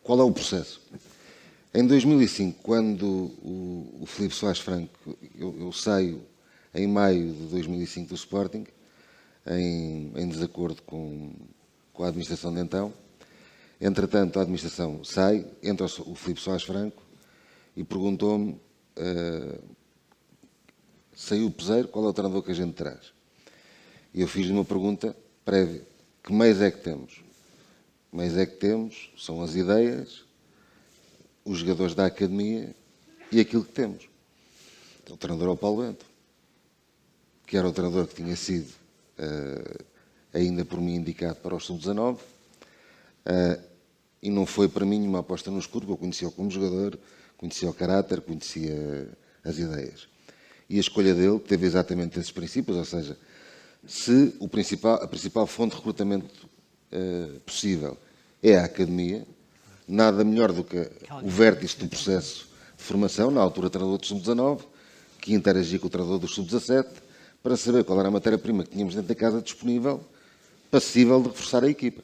qual é o processo? Em 2005, quando o Filipe Soares Franco, eu saio em maio de 2005 do Sporting, em desacordo com a administração de então. Entretanto, a administração sai, entra o Filipe Soares Franco e perguntou-me, saiu o Peseiro, qual é o treinador que a gente traz? E eu fiz-lhe uma pergunta prévia. Que meios é que temos? Meios é que temos, são as ideias, os jogadores da academia e aquilo que temos. O treinador é o Paulo Bento, que era o treinador que tinha sido ainda por mim indicado para o Sub-19, e não foi para mim uma aposta no escuro, porque eu conhecia-o como jogador, conhecia o caráter, conhecia as ideias. E a escolha dele teve exatamente esses princípios, ou seja, se a principal fonte de recrutamento possível é a academia, nada melhor do que o vértice do processo de formação, na altura treinador do Sub-19, que interagia com o treinador do Sub-17, para saber qual era a matéria-prima que tínhamos dentro da casa disponível, passível de reforçar a equipa.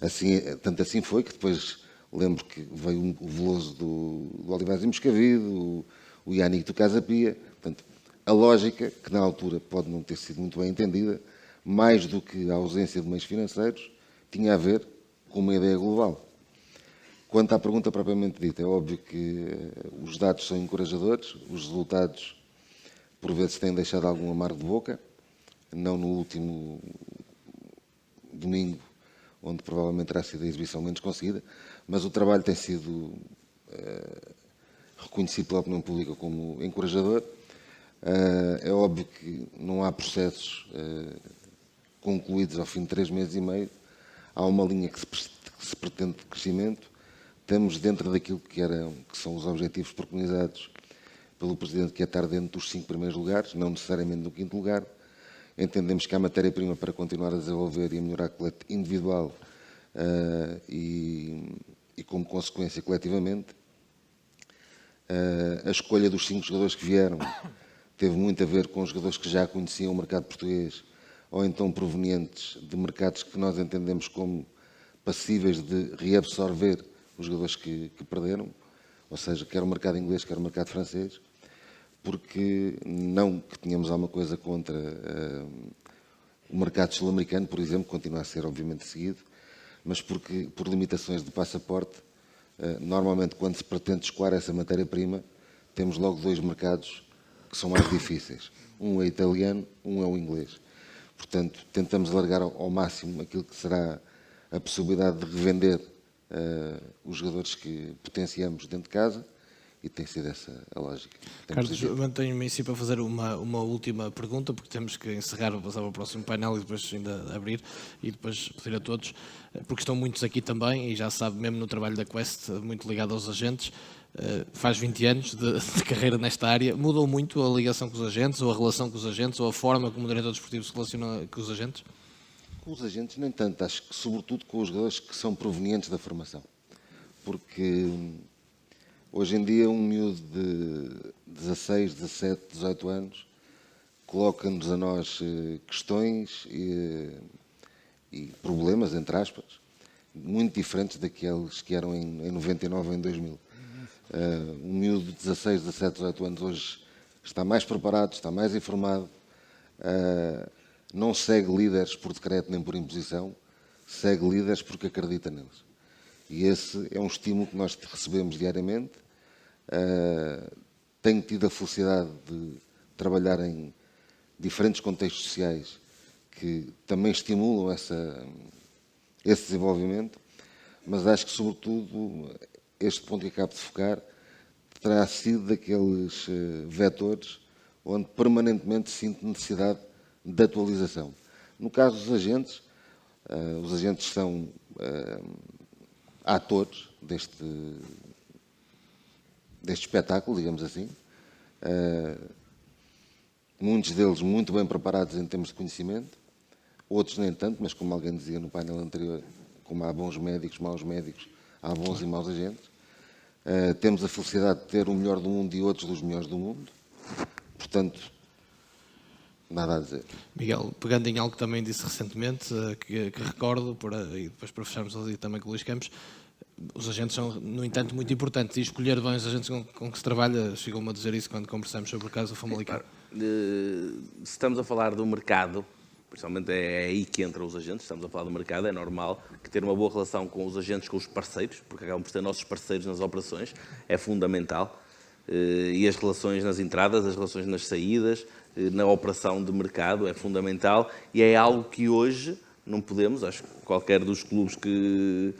Assim, tanto assim foi que depois lembro que veio o Veloso do Olivais e Moscavide, o Yannick do Casa Pia. Portanto, a lógica, que na altura pode não ter sido muito bem entendida, mais do que a ausência de meios financeiros, tinha a ver com uma ideia global. Quanto à pergunta propriamente dita, é óbvio que os dados são encorajadores, os resultados, por vezes, têm deixado algum amargo de boca, não no último domingo, onde provavelmente terá sido a exibição menos conseguida, mas o trabalho tem sido reconhecido pela opinião pública como encorajador. É óbvio que não há processos concluídos ao fim de 3 meses e meio. Há uma linha que se pretende de crescimento. Estamos dentro daquilo que são os objetivos preconizados pelo Presidente, que é estar dentro dos 5 primeiros lugares, não necessariamente no 5º lugar. Entendemos que há matéria-prima para continuar a desenvolver e a melhorar individual e como consequência coletivamente. A escolha dos 5 jogadores que vieram teve muito a ver com os jogadores que já conheciam o mercado português ou então provenientes de mercados que nós entendemos como passíveis de reabsorver os jogadores que perderam, ou seja, quer o mercado inglês, quer o mercado francês, porque não que tenhamos alguma coisa contra o mercado sul-americano, por exemplo, que continua a ser obviamente seguido, mas porque por limitações de passaporte, normalmente quando se pretende escoar essa matéria-prima, temos logo 2 mercados que são mais difíceis. Um é italiano, um é o inglês. Portanto, tentamos alargar ao máximo aquilo que será a possibilidade de revender os jogadores que potenciamos dentro de casa, e tem sido essa a lógica. Carlos, mantenho-me em si para fazer uma última pergunta, porque temos que encerrar, passar para o próximo painel e depois ainda abrir e depois pedir a todos, porque estão muitos aqui também e já sabe, mesmo no trabalho da Quest, muito ligado aos agentes, faz 20 anos de carreira nesta área. Mudou muito a ligação com os agentes, ou a relação com os agentes, ou a forma como o diretor desportivo se relaciona com os agentes? Com os agentes, nem tanto. Acho que, sobretudo, com os jogadores que são provenientes da formação. Porque hoje em dia, um miúdo de 16, 17, 18 anos coloca-nos a nós questões e problemas, entre aspas, muito diferentes daqueles que eram em 99 ou em 2000. Um miúdo de 16, 17, 18 anos hoje está mais preparado, está mais informado, não segue líderes por decreto nem por imposição, segue líderes porque acredita neles. E esse é um estímulo que nós recebemos diariamente. Tenho tido a felicidade de trabalhar em diferentes contextos sociais que também estimulam esse desenvolvimento, mas acho que, sobretudo, este ponto que acabo de focar terá sido daqueles vetores onde permanentemente sinto necessidade de atualização. No caso dos agentes, os agentes são atores deste espetáculo, digamos assim. Muitos deles muito bem preparados em termos de conhecimento, outros nem tanto, mas como alguém dizia no painel anterior, como há bons médicos, maus médicos, há bons e maus agentes. Temos a felicidade de ter o melhor do mundo e outros dos melhores do mundo. Portanto, nada a dizer. Miguel, pegando em algo que também disse recentemente, que recordo, e depois para fecharmos ali também com o Luís Campos, os agentes são, no entanto, muito importantes, e escolher bem os agentes com que se trabalha, chegou-me a dizer isso quando conversamos sobre o caso do Famalicão. Se estamos a falar do mercado, principalmente é aí que entram os agentes, estamos a falar do mercado, é normal que ter uma boa relação com os agentes, com os parceiros, porque acabam por ser nossos parceiros nas operações, é fundamental. E as relações nas entradas, as relações nas saídas, na operação de mercado, é fundamental e é algo que hoje não podemos, acho que qualquer dos clubes que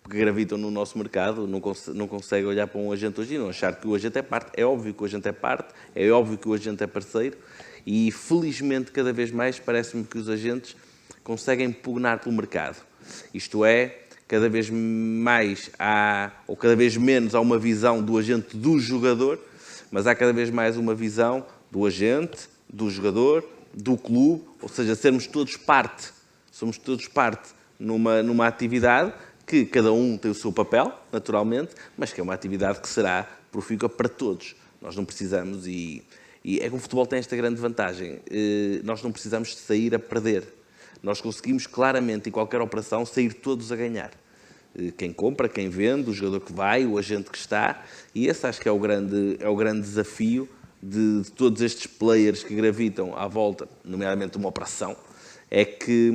gravitam no nosso mercado não consegue olhar para um agente hoje e não achar que o agente é parte. É óbvio que o agente é parte, é óbvio que o agente é parceiro e, felizmente, cada vez mais parece-me que os agentes conseguem pugnar pelo mercado. Isto é, cada vez mais ou cada vez menos há uma visão do agente do jogador, mas há cada vez mais uma visão do agente, do jogador, do clube, ou seja, somos todos parte numa atividade que cada um tem o seu papel, naturalmente, mas que é uma atividade que será profícua para todos. Nós não precisamos, e é que o futebol tem esta grande vantagem, nós não precisamos de sair a perder. Nós conseguimos claramente, em qualquer operação, sair todos a ganhar. Quem compra, quem vende, o jogador que vai, o agente que está, e esse acho que é o grande desafio de todos estes players que gravitam à volta, nomeadamente uma operação, é que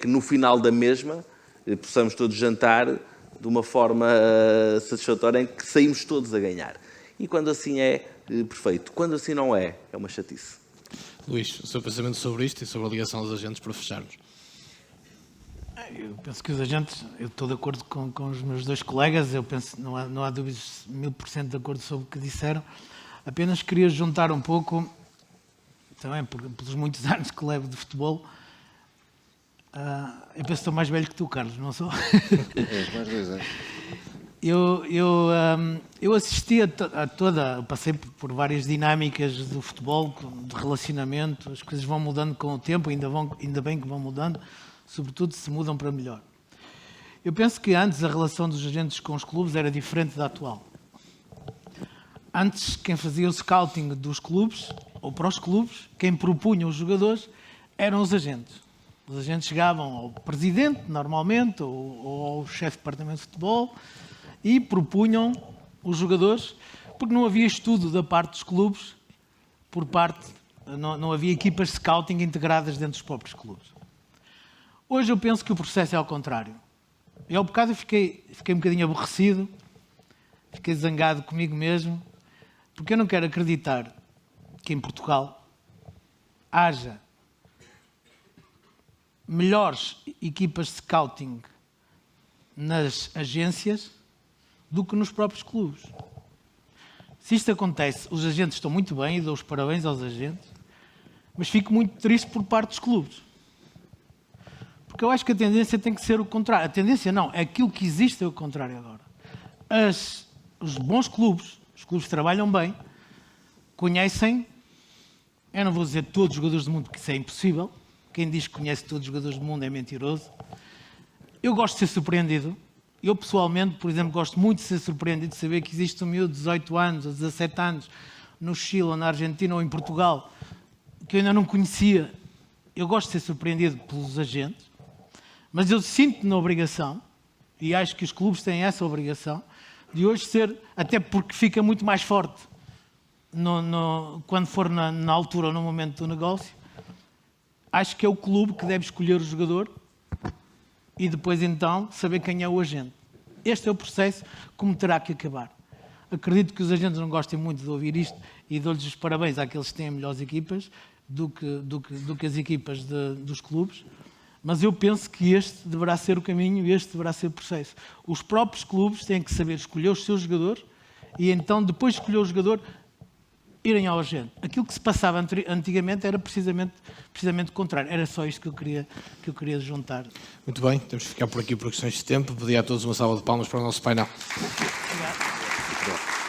no final da mesma possamos todos jantar de uma forma satisfatória em que saímos todos a ganhar. E quando assim é, perfeito. Quando assim não é, é uma chatice. Luís, o seu pensamento sobre isto e sobre a ligação aos agentes para fecharmos? Eu penso que os agentes, eu estou de acordo com os meus dois colegas, eu penso, não há dúvidas, 1000% de acordo sobre o que disseram. Apenas queria juntar um pouco, também pelos muitos anos que levo de futebol. Eu penso que estou mais velho que tu, Carlos, não sou? Mais 2 anos. Eu assisti a toda, passei por várias dinâmicas do futebol, de relacionamento, as coisas vão mudando com o tempo, ainda bem que vão mudando, sobretudo se mudam para melhor. Eu penso que antes a relação dos agentes com os clubes era diferente da atual. Antes, quem fazia o scouting dos clubes, ou para os clubes, quem propunha os jogadores, eram os agentes. Os agentes chegavam ao presidente, normalmente, ou ao chefe de departamento de futebol, e propunham os jogadores, porque não havia estudo da parte dos clubes, não havia equipas de scouting integradas dentro dos próprios clubes. Hoje eu penso que o processo é ao contrário. Eu, há bocado, fiquei um bocadinho aborrecido, fiquei zangado comigo mesmo, porque eu não quero acreditar que em Portugal haja melhores equipas de scouting nas agências do que nos próprios clubes. Se isto acontece, os agentes estão muito bem e dou os parabéns aos agentes, mas fico muito triste por parte dos clubes. Porque eu acho que a tendência tem que ser o contrário. A tendência não, é aquilo que existe é o contrário agora. Os bons clubes, os clubes que trabalham bem, conhecem, eu não vou dizer todos os jogadores do mundo, porque isso é impossível. Quem diz que conhece todos os jogadores do mundo é mentiroso. Eu gosto de ser surpreendido. Eu, pessoalmente, por exemplo, gosto muito de ser surpreendido, de saber que existe um miúdo de 18 anos ou 17 anos no Chile, ou na Argentina, ou em Portugal, que eu ainda não conhecia. Eu gosto de ser surpreendido pelos agentes, mas eu sinto-me na obrigação, e acho que os clubes têm essa obrigação, de hoje ser, até porque fica muito mais forte quando for na altura ou no momento do negócio, acho que é o clube que deve escolher o jogador e depois então saber quem é o agente. Este é o processo como terá que acabar. Acredito que os agentes não gostem muito de ouvir isto e dou-lhes os parabéns àqueles que têm melhores equipas do que as equipas dos clubes, mas eu penso que este deverá ser o caminho e este deverá ser o processo. Os próprios clubes têm que saber escolher os seus jogadores e então, depois de escolher o jogador, irem ao agente. Aquilo que se passava antigamente era precisamente o contrário. Era só isto que eu queria juntar. Muito bem, temos que ficar por aqui por questões de tempo. Pedir a todos uma salva de palmas para o nosso painel. Obrigado.